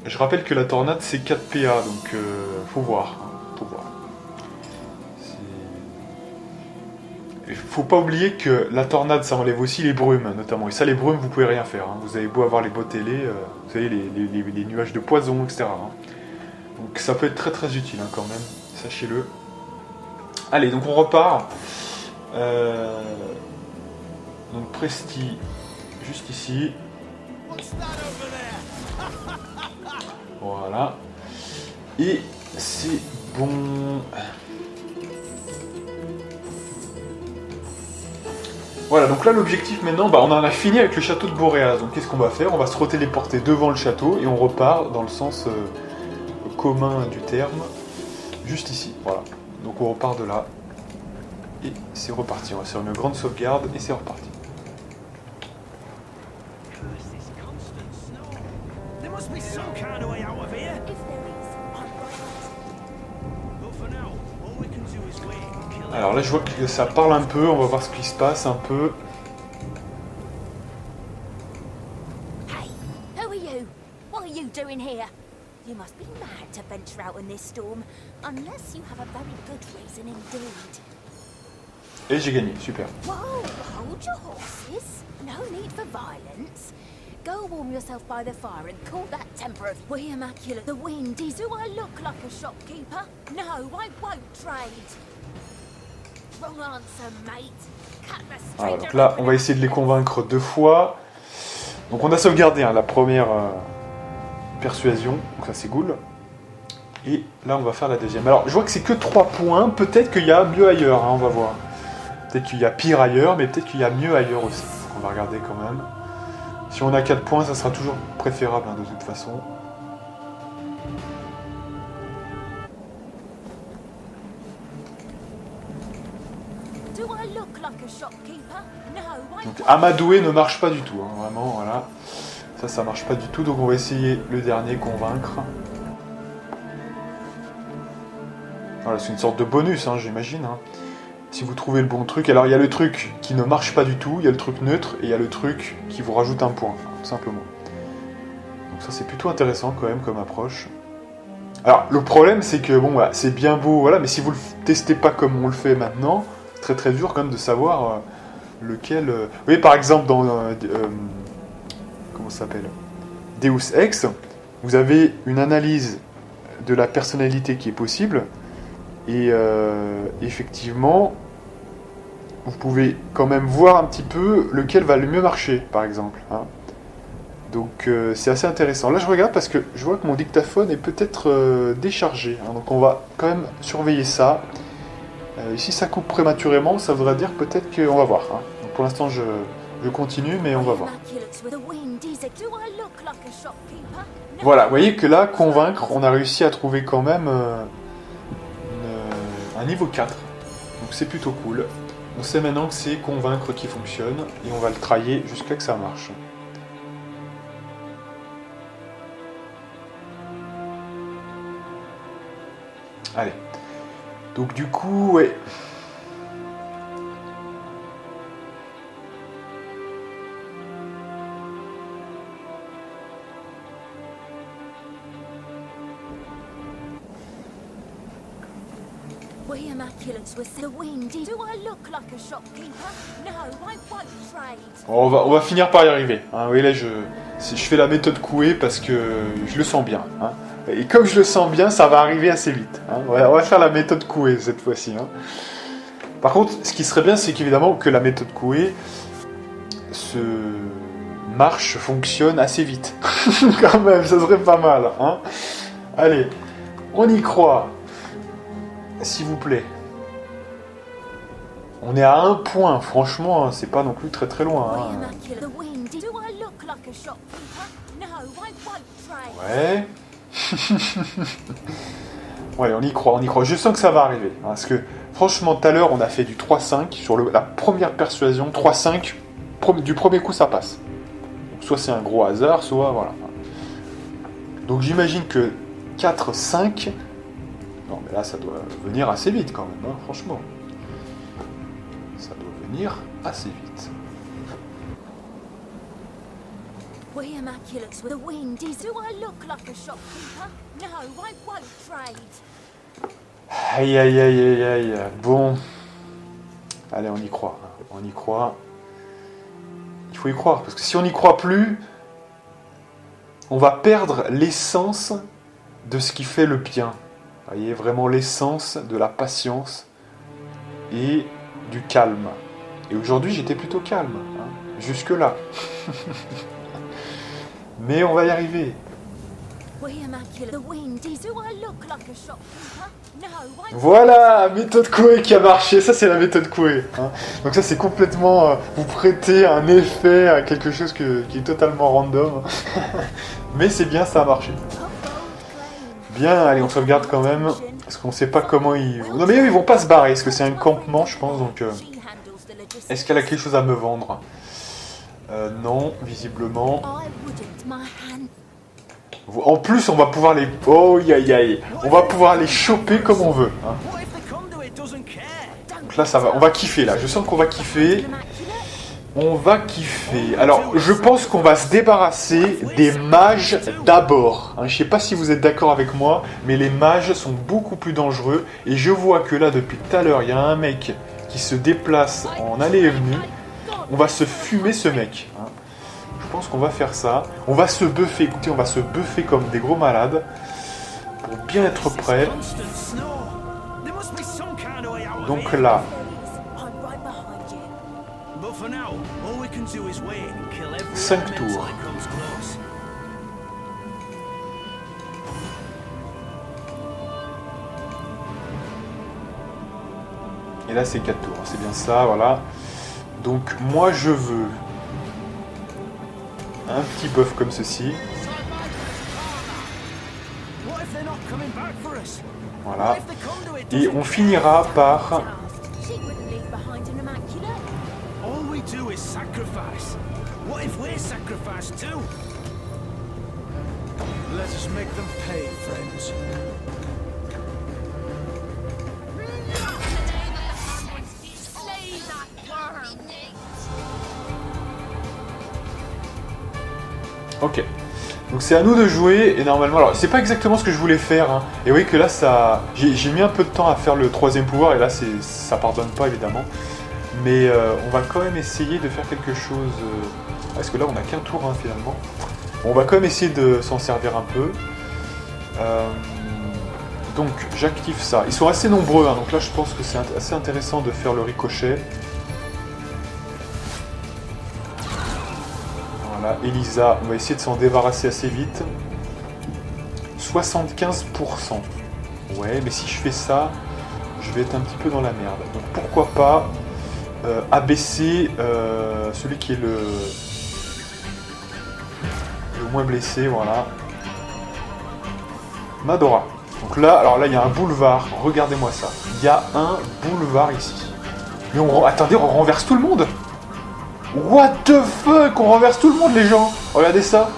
je rappelle que la tornade, c'est 4 PA. Donc, faut voir. Hein, faut voir. Il faut pas oublier que la tornade, ça enlève aussi les brumes, notamment. Et ça, les brumes, vous pouvez rien faire. Hein. Vous avez beau avoir les bottes ailées, vous savez, les nuages de poison, etc. Hein. Donc ça peut être très très utile, hein, quand même. Sachez-le. Allez, donc on repart. Donc Presti, juste ici. Voilà. Et c'est bon... Voilà, donc là l'objectif maintenant, on en a fini avec le château de Boréas. Donc qu'est-ce qu'on va faire? On va se retéléporter devant le château et on repart dans le sens commun du terme, juste ici. Voilà, donc on repart de là et c'est reparti. On va faire une grande sauvegarde et c'est reparti. Alors là je vois que ça parle un peu, on va voir ce qui se passe un peu. Hey, who are you? What are you doing here? You must be mad to venture out in this storm, unless you have a very good reason indeed. Et j'ai gagné, super. Whoa, hold your horses. No need for violence. Go warm yourself by the fire and cool that temper of we immaculate. The wind is. Do I look like a shopkeeper? No, I won't trade. Wrong answer, mate. Cut the Voilà, donc là, on va essayer de les convaincre 2 fois. Donc on a sauvegardé la première persuasion, donc ça c'est cool. Et là, on va faire la deuxième. Alors, je vois que c'est que 3 points. Peut-être qu'il y a mieux ailleurs, hein, on va voir. Peut-être qu'il y a pire ailleurs, mais peut-être qu'il y a mieux ailleurs aussi. on va regarder quand même. Si on a 4 points, ça sera toujours préférable hein, de toute façon. Do I look like a shopkeeper? No, I Donc amadouer ne marche pas du tout, hein, vraiment, voilà. Ça marche pas du tout, donc on va essayer le dernier, convaincre. Voilà, c'est une sorte de bonus, hein, j'imagine. Hein. Si vous trouvez le bon truc, alors il y a le truc qui ne marche pas du tout, il y a le truc neutre, et il y a le truc qui vous rajoute un point, tout simplement. Donc ça c'est plutôt intéressant quand même comme approche. Alors le problème c'est que, bon, voilà, c'est bien beau, voilà, mais si vous le testez pas comme on le fait maintenant, c'est très très dur quand même de savoir lequel... Vous voyez par exemple dans... comment ça s'appelle, Deus Ex, vous avez une analyse de la personnalité qui est possible, et effectivement, vous pouvez quand même voir un petit peu lequel va le mieux marcher, par exemple. Hein. Donc c'est assez intéressant. Là je regarde parce que je vois que mon dictaphone est peut-être déchargé, hein, donc on va quand même surveiller ça. Si ça coupe prématurément, ça voudrait dire peut-être qu'on va voir. Hein. Donc, pour l'instant je continue, mais on va voir. Voilà, vous voyez que là, convaincre, on a réussi à trouver quand même un niveau 4. Donc c'est plutôt cool. On sait maintenant que c'est convaincre qui fonctionne, et on va le trailler jusqu'à que ça marche. Allez. Donc du coup, ouais... We immaculates with the windy. Do I look like a shopkeeper? No, I won't trade. On va finir par y arriver. Hein. Oui, là, je fais la méthode Coué parce que je le sens bien. Hein. Et comme je le sens bien, ça va arriver assez vite. Hein. On va faire la méthode Coué cette fois-ci. Hein. Par contre, ce qui serait bien, c'est qu'évidemment que la méthode Coué fonctionne assez vite. Quand même, ça serait pas mal. Hein. Allez, on y croit. S'il vous plaît. On est à 1 point, franchement, c'est pas non plus très très loin. Hein. Ouais. Ouais, on y croit, on y croit. Je sens que ça va arriver. Hein, parce que, franchement, tout à l'heure, on a fait du 3-5 sur la première persuasion. 3-5, du premier coup, ça passe. Donc, soit c'est un gros hasard, soit voilà. Donc j'imagine que 4-5... Non, mais là, ça doit venir assez vite quand même, hein, franchement. Ça doit venir assez vite. We immaculates with the windy. Do I look like a shopkeeper? No, I won't trade. Aïe, aïe, aïe, aïe, aïe. Bon. Allez, on y croit. On y croit. Il faut y croire, parce que si on n'y croit plus, on va perdre l'essence de ce qui fait le bien. Vous voyez, vraiment l'essence de la patience et du calme. Et aujourd'hui, j'étais plutôt calme, hein, jusque-là. Mais on va y arriver. Voilà, méthode Coué qui a marché. Ça, c'est la méthode Coué. Hein. Donc ça, c'est complètement... vous prêtez un effet à quelque chose qui est totalement random. Mais c'est bien, ça a marché. Bien, allez, on sauvegarde quand même, parce qu'on sait pas comment ils... Non mais eux, ils vont pas se barrer, parce que c'est un campement, je pense, donc... Est-ce qu'elle a quelque chose à me vendre? Non, visiblement. En plus, on va pouvoir les... Oh, aïe, aïe. On va pouvoir les choper comme on veut. Hein. Donc là, ça va. On va kiffer, là. Je sens qu'on va kiffer. On va kiffer. Alors, je pense qu'on va se débarrasser des mages d'abord. Hein, je sais pas si vous êtes d'accord avec moi, mais les mages sont beaucoup plus dangereux. Et je vois que là, depuis tout à l'heure, il y a un mec qui se déplace en allée et venue. On va se fumer ce mec. Hein. Je pense qu'on va faire ça. On va se buffer. Écoutez, on va se buffer comme des gros malades. Pour bien être prêt. Donc là... 5 tours. Et là c'est 4 tours, c'est bien ça, voilà. Donc moi je veux un petit buff comme ceci. What if they're not coming back for us? Voilà. What if the conduit Et doesn't on finira par... Daft. She wouldn't leave behind an immaculate. All we do is sacrifice. What if we're sacrificed too? Let us make them pay, friends. Slay that worm. Ok. Donc c'est à nous de jouer, et normalement... Alors, c'est pas exactement ce que je voulais faire, hein. Et oui que là, ça... J'ai mis un peu de temps à faire le troisième pouvoir, et là, ça pardonne pas, évidemment. Mais on va quand même essayer de faire quelque chose... Parce que là, on n'a qu'un tour, hein, finalement. On va quand même essayer de s'en servir un peu. Donc, j'active ça. Ils sont assez nombreux, hein, donc là, je pense que c'est assez intéressant de faire le ricochet. Voilà, Elisa, on va essayer de s'en débarrasser assez vite. 75%. Ouais, mais si je fais ça, je vais être un petit peu dans la merde. Donc pourquoi pas abaisser celui qui est le moins blessé, voilà. Madora. Donc là, alors là, il y a un boulevard. Regardez-moi ça. Il y a un boulevard ici. Mais attendez, on renverse tout le monde. What the fuck? On renverse tout le monde, les gens. Regardez ça.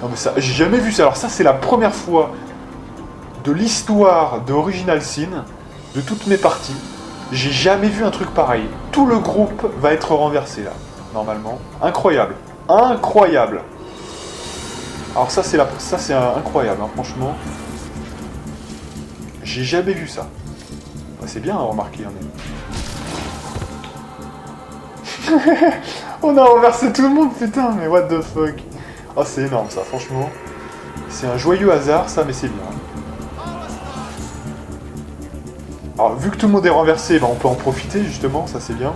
Non mais ça, j'ai jamais vu ça. Alors ça, c'est la première fois de l'histoire de Original Sin, de toutes mes parties. J'ai jamais vu un truc pareil. Tout le groupe va être renversé là, normalement. Incroyable. Incroyable. Alors ça, c'est incroyable, hein, franchement. J'ai jamais vu ça. Ouais, c'est bien à remarquer, hein, On a renversé tout le monde, putain, mais what the fuck. Oh, c'est énorme ça, franchement. C'est un joyeux hasard, ça, mais c'est bien. Alors, vu que tout le monde est renversé, bah, on peut en profiter, justement, ça c'est bien.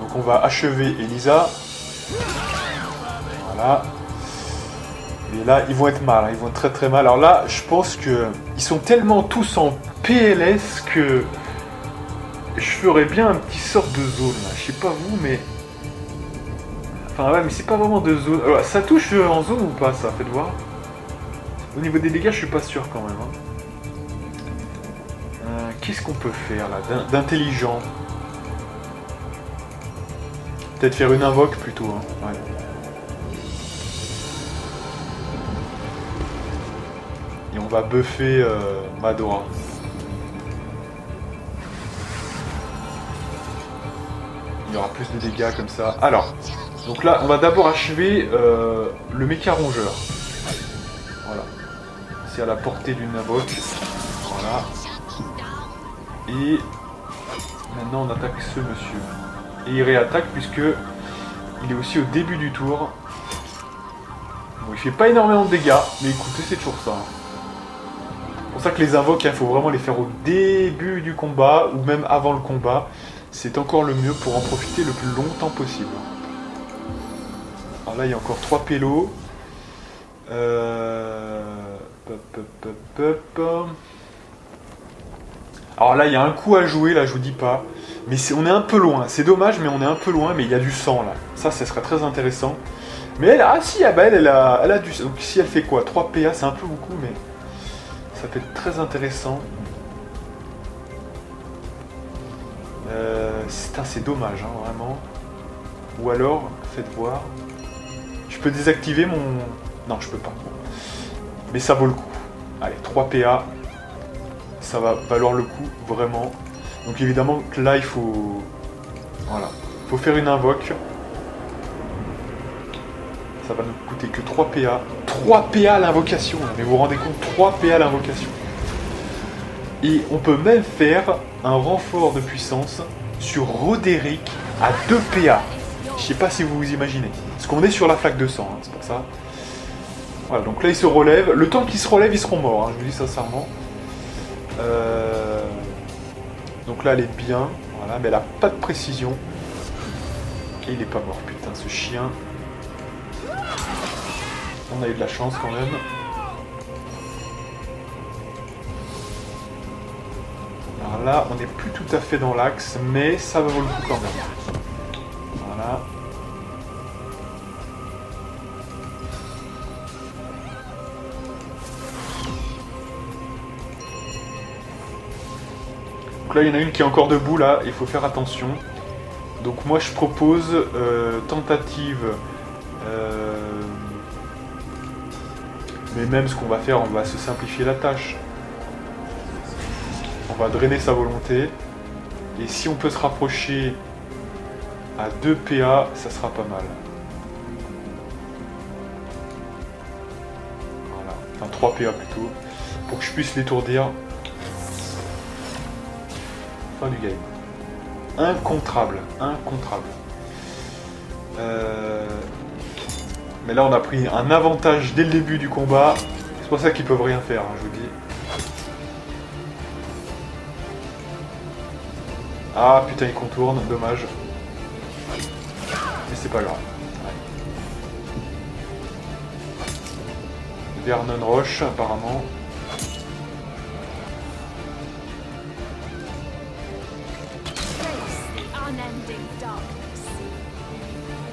Donc on va achever Elisa. Voilà. Et là, ils vont être mal, hein, ils vont être très très mal. Alors là, je pense que ils sont tellement tous en PLS que je ferais bien un petit sort de zone là. Je sais pas vous, mais... Enfin ouais, mais c'est pas vraiment de zone. Alors, ça touche en zone ou pas, ça? Faites voir. Au niveau des dégâts, je suis pas sûr quand même. Hein. Qu'est-ce qu'on peut faire là d'intelligent? Peut-être faire une invoque plutôt. Hein. Ouais. Et on va buffer Madora. Il y aura plus de dégâts comme ça. Alors, donc là, on va d'abord achever le méca rongeur. Voilà. C'est à la portée d'une invoque. Voilà. Et maintenant, on attaque ce monsieur. Et il réattaque puisque il est aussi au début du tour. Bon, il fait pas énormément de dégâts, mais écoutez, c'est toujours ça. C'est pour ça que les invoques, il faut vraiment les faire au début du combat ou même avant le combat. C'est encore le mieux pour en profiter le plus longtemps possible. Alors là, il y a encore 3 pélos. Alors là, il y a un coup à jouer, là, je vous dis pas. Mais on est un peu loin. C'est dommage, mais on est un peu loin, mais il y a du sang, là. Ça serait très intéressant. Mais elle, elle a du sang. Donc si elle fait quoi? 3 PA, c'est un peu beaucoup, mais ça peut être très intéressant. C'est dommage, hein, vraiment. Ou alors, faites voir. Je peux désactiver mon... Non, je peux pas. Mais ça vaut le coup. Allez, 3 PA. Ça va valoir le coup, vraiment. Donc évidemment, là, il faut... Voilà. Il faut faire une invoque. Ça va nous coûter que 3 PA. 3 PA à l'invocation. Mais vous vous rendez compte, 3 PA à l'invocation. Et on peut même faire un renfort de puissance sur Roderick à 2 PA. Je sais pas si vous vous imaginez. Parce qu'on est sur la flaque de sang, hein, c'est pour ça. Voilà, donc là il se relève. Le temps qu'ils se relèvent, ils seront morts, hein, je vous dis sincèrement. Donc là elle est bien, voilà, mais elle a pas de précision. Et il est pas mort, putain, ce chien. On a eu de la chance quand même. Alors là, on n'est plus tout à fait dans l'axe, mais ça va vaut le coup quand même. Voilà. Donc là, il y en a une qui est encore debout, là, il faut faire attention. Donc moi, je propose tentative... mais même ce qu'on va faire, on va se simplifier la tâche. On va drainer sa volonté. Et si on peut se rapprocher à 2 PA, ça sera pas mal. Voilà. Enfin 3 PA plutôt. Pour que je puisse l'étourdir. Fin du game. Incontrable. Incontrable. Mais là on a pris un avantage dès le début du combat. C'est pour ça qu'ils peuvent rien faire, hein, je vous dis. Ah putain, il contourne, dommage. Mais c'est pas grave. Ouais. Vernon Roche, apparemment.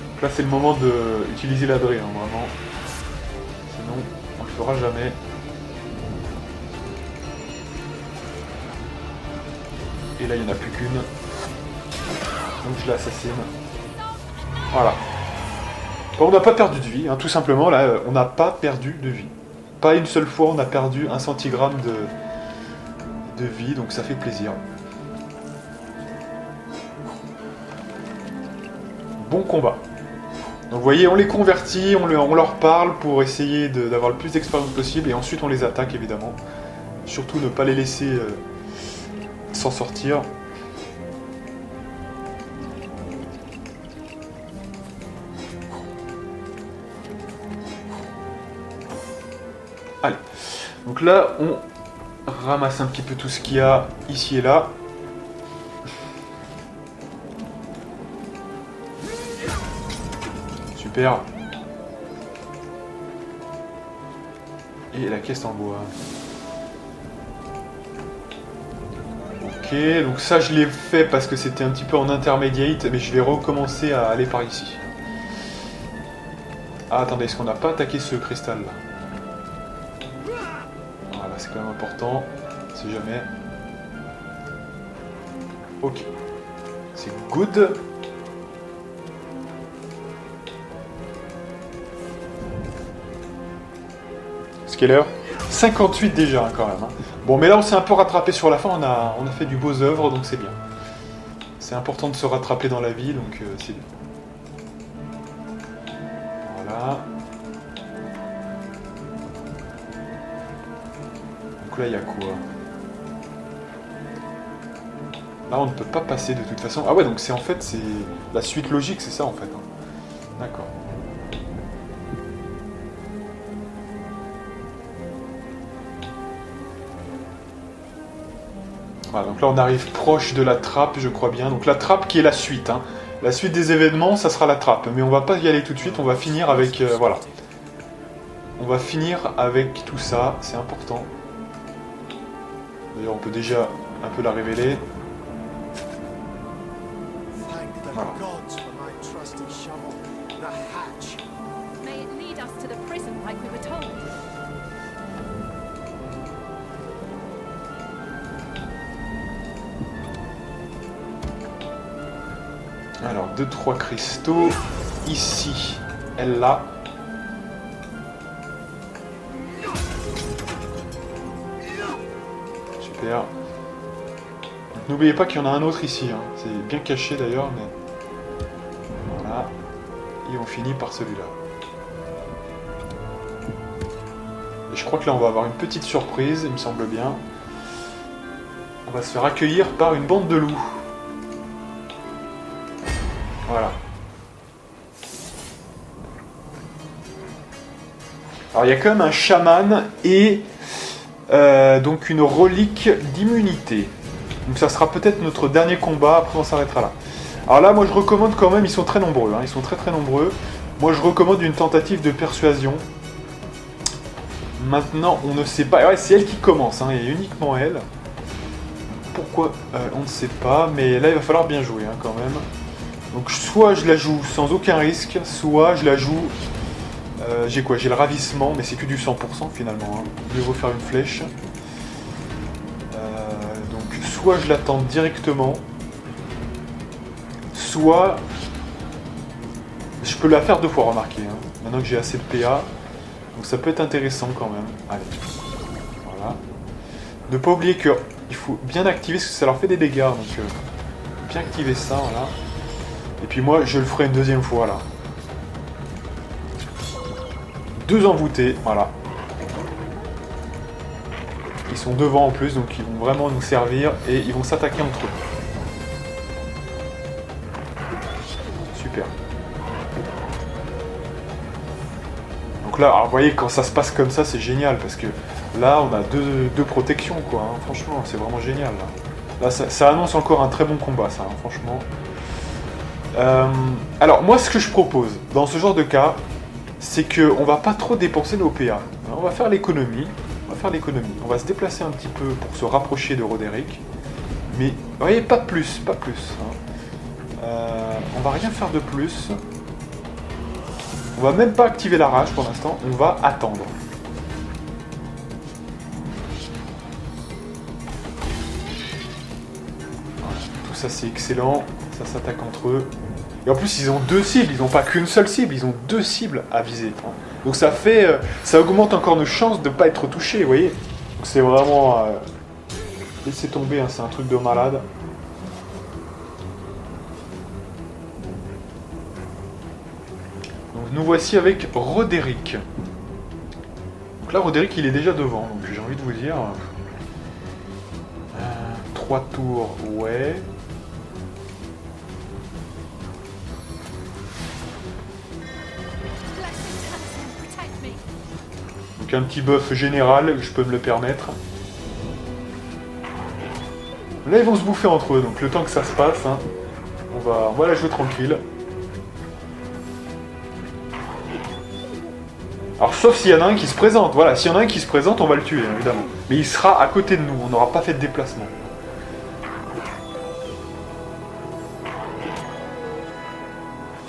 Donc là, c'est le moment d'utiliser la drée, hein, vraiment. Sinon, on le fera jamais. Et là, il n'y en a plus qu'une. Donc je l'assassine. Voilà. Bon, on n'a pas perdu de vie, hein, tout simplement. Là, on n'a pas perdu de vie. Pas une seule fois, on a perdu 1 centigramme de vie, donc ça fait plaisir. Bon combat. Donc vous voyez, on les convertit, on leur parle pour essayer d'avoir le plus d'expérience possible, et ensuite on les attaque évidemment. Surtout ne pas les laisser s'en sortir. Allez, donc là on ramasse un petit peu tout ce qu'il y a ici et là. Super. Et la caisse en bois. Ok, donc ça je l'ai fait parce que c'était un petit peu en intermediate, mais je vais recommencer à aller par ici. Ah attendez, est-ce qu'on n'a pas attaqué ce cristal là? Voilà, c'est quand même important, si jamais. Ok. C'est good. Quelle heure? 58 déjà hein, quand même. Hein. Bon mais là on s'est un peu rattrapé sur la fin, on a fait du beaux œuvres donc c'est bien. C'est important de se rattraper dans la vie donc c'est bien. Voilà. Donc là il y a quoi? Là on ne peut pas passer de toute façon. Ah ouais donc c'est en fait c'est la suite logique, c'est ça en fait. Hein. D'accord. Voilà, donc là on arrive proche de la trappe, je crois bien. Donc la trappe qui est la suite. Hein. La suite des événements, ça sera la trappe. Mais on va pas y aller tout de suite, on va finir avec... voilà. On va finir avec tout ça, c'est important. D'ailleurs on peut déjà un peu la révéler. Voilà. May it lead us to the prison like we were told. Alors, 2-3 cristaux. Ici, elle l'a. Super. N'oubliez pas qu'il y en a un autre ici. Hein. C'est bien caché d'ailleurs, mais... Voilà. Et on finit par celui-là. Et je crois que là, on va avoir une petite surprise, il me semble bien. On va se faire accueillir par une bande de loups. Voilà. Alors il y a quand même un chaman et donc une relique d'immunité. Donc ça sera peut-être notre dernier combat, après on s'arrêtera là. Alors là moi je recommande quand même, ils sont très nombreux, hein, ils sont très nombreux. Moi je recommande une tentative de persuasion. Maintenant on ne sait pas, ouais, c'est elle qui commence, hein, et uniquement elle. Pourquoi on ne sait pas, mais là il va falloir bien jouer hein, quand même. Donc soit je la joue sans aucun risque, soit je la joue... j'ai quoi? J'ai le ravissement, mais c'est que du 100% finalement. Hein. Mieux vaut faire une flèche. Donc soit je l'attends directement, soit je peux la faire 2 fois, remarquez, hein, maintenant que j'ai assez de PA. Donc ça peut être intéressant quand même. Allez, voilà. Ne pas oublier que il faut bien activer, parce que ça leur fait des dégâts, donc bien activer ça, voilà. Et puis moi, je le ferai une 2e fois, là. 2 envoûtés, voilà. Ils sont devant en plus, donc ils vont vraiment nous servir, et ils vont s'attaquer entre eux. Super. Donc là, alors, vous voyez, quand ça se passe comme ça, c'est génial, parce que là, on a deux protections, quoi, hein. Franchement, c'est vraiment génial, là. Là, ça annonce encore un très bon combat, ça, hein, franchement. Alors, moi, ce que je propose, dans ce genre de cas, c'est qu'on va pas trop dépenser nos PA. On va faire l'économie. On va se déplacer un petit peu pour se rapprocher de Roderick. Mais, vous voyez, pas plus, hein. On va rien faire de plus. On va même pas activer la rage pour l'instant, on va attendre. Voilà, tout ça c'est excellent, ça s'attaque entre eux. Et en plus ils ont 2 cibles, ils n'ont pas qu'une seule cible, ils ont 2 cibles à viser. Donc ça fait, ça augmente encore nos chances de ne pas être touchés, vous voyez. Donc c'est vraiment... laissez tomber, hein, c'est un truc de malade. Nous voici avec Roderick. Donc là, Roderick, il est déjà devant. Donc j'ai envie de vous dire... 3 tours, ouais. Donc un petit buff général, je peux me le permettre. Là, ils vont se bouffer entre eux. Donc le temps que ça se passe, hein, on va la jouer tranquille. Alors sauf s'il y en a un qui se présente, voilà, s'il y en a un qui se présente, on va le tuer, évidemment. Mais il sera à côté de nous, on n'aura pas fait de déplacement.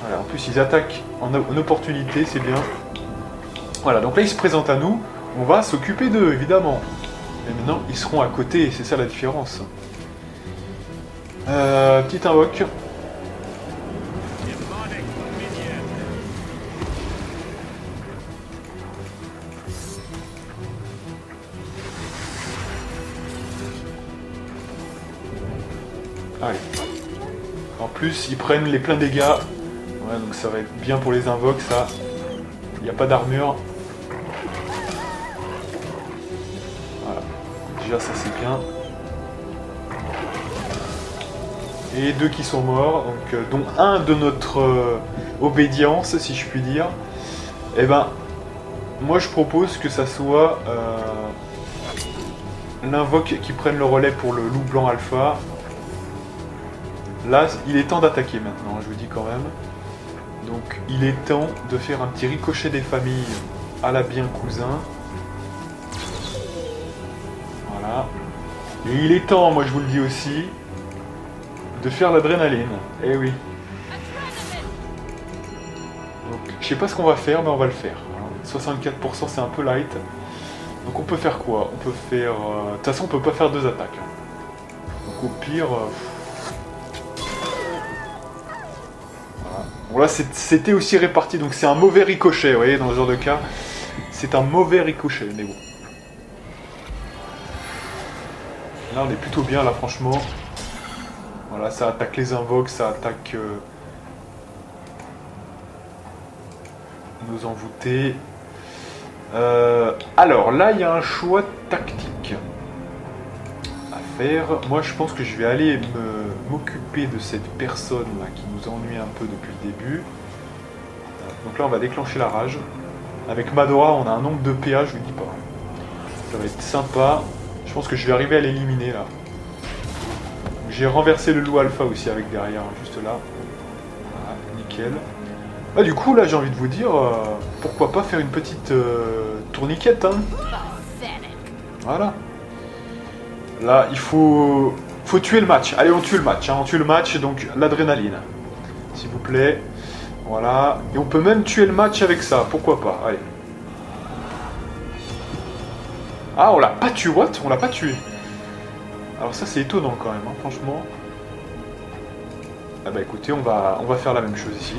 Voilà, en plus ils attaquent en opportunité, c'est bien. Voilà, donc là ils se présentent à nous, on va s'occuper d'eux, évidemment. Et maintenant, ils seront à côté, c'est ça la différence. Petite invoque. Allez. En plus, ils prennent les pleins dégâts. Ouais, donc ça va être bien pour les invoques, ça. Il n'y a pas d'armure. Voilà. Déjà, ça c'est bien. Et 2 qui sont morts, donc, dont un de notre obédience, si je puis dire. Eh ben, moi je propose que ça soit l'invoque qui prenne le relais pour le loup blanc alpha. Là, il est temps d'attaquer maintenant, je vous dis quand même. Donc, il est temps de faire un petit ricochet des familles à la bien cousin. Voilà. Et il est temps, moi je vous le dis aussi, de faire l'adrénaline. Eh oui. Donc, je sais pas ce qu'on va faire, mais on va le faire. 64% c'est un peu light. Donc on peut faire quoi? On peut faire... De toute façon, on peut pas faire 2 attaques. Donc au pire... Bon là c'était aussi réparti, donc c'est un mauvais ricochet, vous voyez, dans ce genre de cas. C'est un mauvais ricochet, mais bon. Là on est plutôt bien, là franchement. Voilà, ça attaque les invoques, ça attaque nos envoûtés. Alors là il y a un choix tactique à faire. Moi je pense que je vais aller m'occuper de cette personne là qui nous ennuie un peu depuis le début. Donc là on va déclencher la rage. Avec Madora on a un nombre de PA, je vous dis pas. Ça va être sympa. Je pense que je vais arriver à l'éliminer là. J'ai renversé le loup alpha aussi avec derrière, juste là. Voilà, nickel. Ah, du coup là j'ai envie de vous dire, pourquoi pas faire une petite tourniquette, hein. Voilà. Là il faut tuer le match. Allez, on tue le match, hein. On tue le match, donc l'adrénaline. S'il vous plaît. Voilà. Et on peut même tuer le match avec ça, pourquoi pas. Allez. Ah, on l'a pas tué, what? On l'a pas tué. Alors ça c'est étonnant quand même, hein, franchement. Ah bah écoutez, on va faire la même chose ici.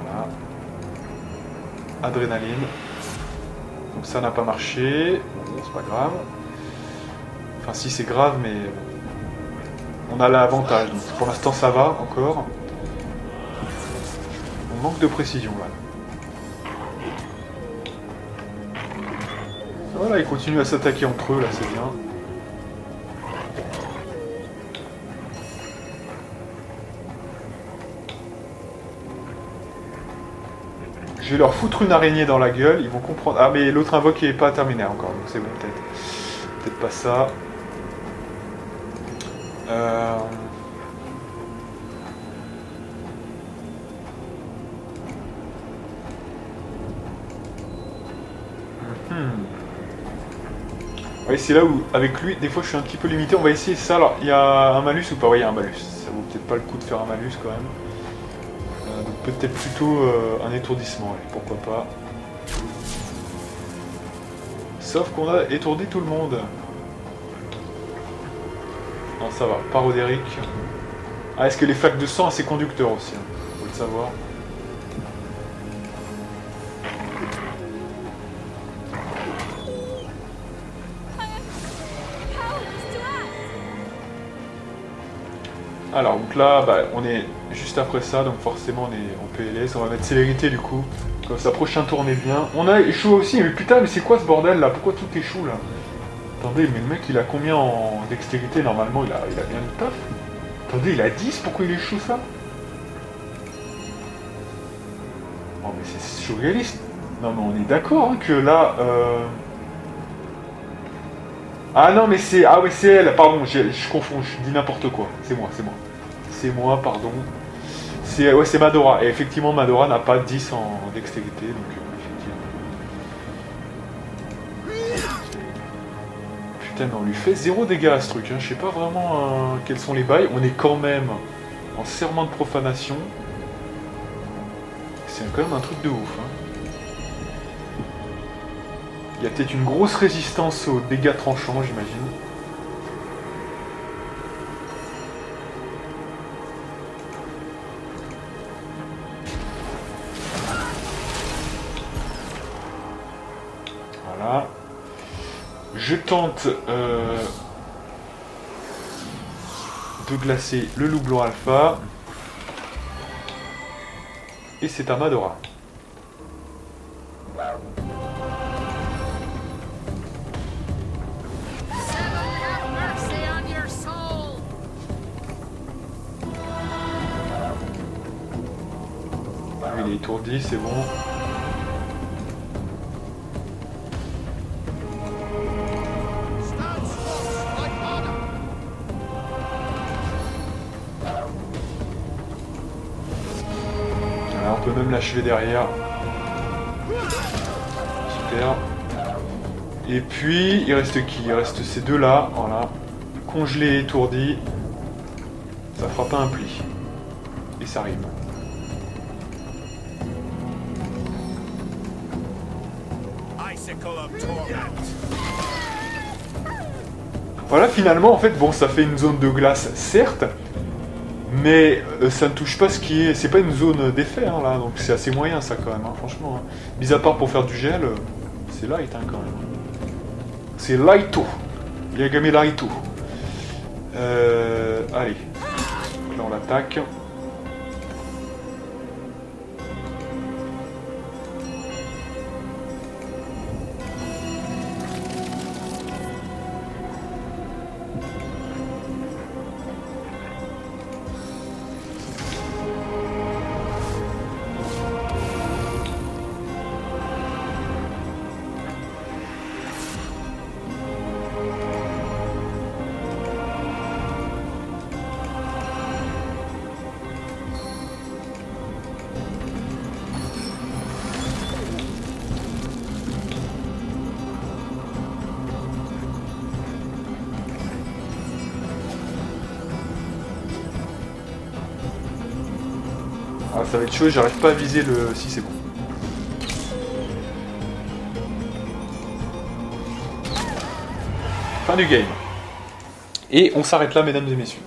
Voilà. Adrénaline. Donc ça n'a pas marché. Bon, c'est pas grave. Enfin si c'est grave, mais on a l'avantage. Donc pour l'instant ça va encore. On manque de précision là. Voilà, ils continuent à s'attaquer entre eux là, c'est bien. Je vais leur foutre une araignée dans la gueule, ils vont comprendre. Ah mais l'autre invoque n'est pas terminé encore, donc c'est bon peut-être. Peut-être pas ça. Oui, c'est là où, avec lui, des fois je suis un petit peu limité. On va essayer ça. Alors, il y a un malus ou pas? Oui, il y a un malus. Ça vaut peut-être pas le coup de faire un malus quand même. Donc peut-être plutôt un étourdissement, allez, pourquoi pas. Sauf qu'on a étourdi tout le monde. Non, ça va, parodérique. Ah, est-ce que les flaques de sang, c'est conducteur aussi, hein, faut le savoir. Alors, donc là, bah, on est juste après ça, donc forcément on est en PLS. On va mettre célérité du coup. Comme ça, prochain tour on est bien. On a échoué aussi, mais putain, mais c'est quoi ce bordel là? Pourquoi tout échoue là? Attendez, mais le mec il a combien en dextérité? Normalement il a bien le taf. Attendez, il a 10, pourquoi il échoue ça? Oh mais c'est surréaliste. Non mais on est d'accord hein, que là... Ah non mais c'est... Ah oui c'est elle, pardon, je confonds, je dis n'importe quoi. C'est moi. C'est moi, pardon. Ouais, c'est Madora. Et effectivement Madora n'a pas 10 en dextérité, donc effectivement. Putain mais on lui fait 0 dégâts à ce truc, hein. Je sais pas vraiment quels sont les bails. On est quand même en serment de profanation. C'est quand même un truc de ouf, hein. Il y a peut-être une grosse résistance aux dégâts tranchants, j'imagine. Voilà. Je tente de glacer le loup blanc alpha. Et c'est un Madora. Il est étourdi, c'est bon. Voilà, on peut même l'achever derrière. Super. Et puis, il reste qui? Il reste ces deux-là, voilà. Congelé, étourdi. Ça fera pas un pli. Et ça rime. Voilà, finalement, en fait, bon, ça fait une zone de glace, certes, mais ça ne touche pas ce qui est... C'est pas une zone d'effet, hein, là, donc c'est assez moyen, ça, quand même, hein, franchement. Hein. Mis à part pour faire du gel, c'est light, hein, quand même. C'est lighto. Yagami lighto. Allez. Donc là, on l'attaque. Ah, ça va être chaud, j'arrive pas à viser le... Si, c'est bon. Fin du game. Et on s'arrête là, mesdames et messieurs.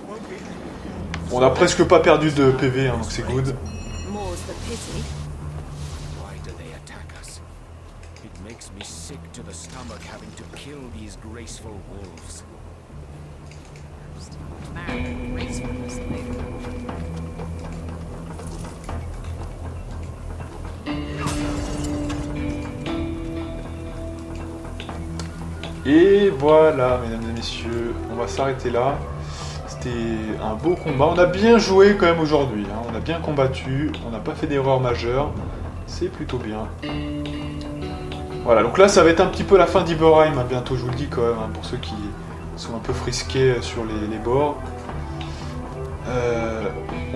On a presque pas perdu de PV, hein, donc c'est good. More's the pity. Why do they attack us? It makes me sick to the stomach having to kill these graceful wolves. Et voilà, mesdames et messieurs, on va s'arrêter là. C'était un beau combat. On a bien joué quand même aujourd'hui. Hein. On a bien combattu. On n'a pas fait d'erreur majeure. C'est plutôt bien. Voilà, donc là, ça va être un petit peu la fin d'Iberheim. Hein. Bientôt, je vous le dis quand même, hein, pour ceux qui sont un peu frisqués sur les bords.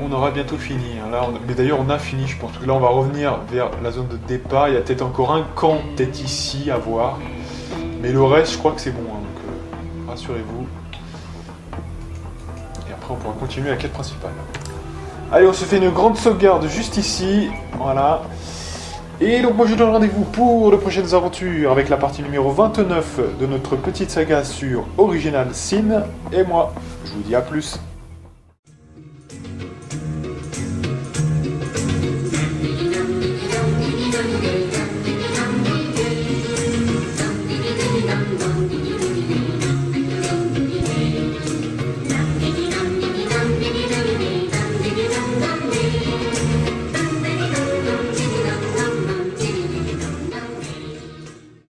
On aura bientôt fini. Hein. Là, mais d'ailleurs, on a fini, je pense. Que là, on va revenir vers la zone de départ. Il y a peut-être encore un camp, peut-être ici, à voir. Mais le reste, je crois que c'est bon. Hein. Donc, rassurez-vous. Et après, on pourra continuer la quête principale. Allez, on se fait une grande sauvegarde juste ici. Voilà. Et donc, moi, je vous donne rendez-vous pour de prochaines aventures avec la partie numéro 29 de notre petite saga sur Original Sin. Et moi, je vous dis à plus.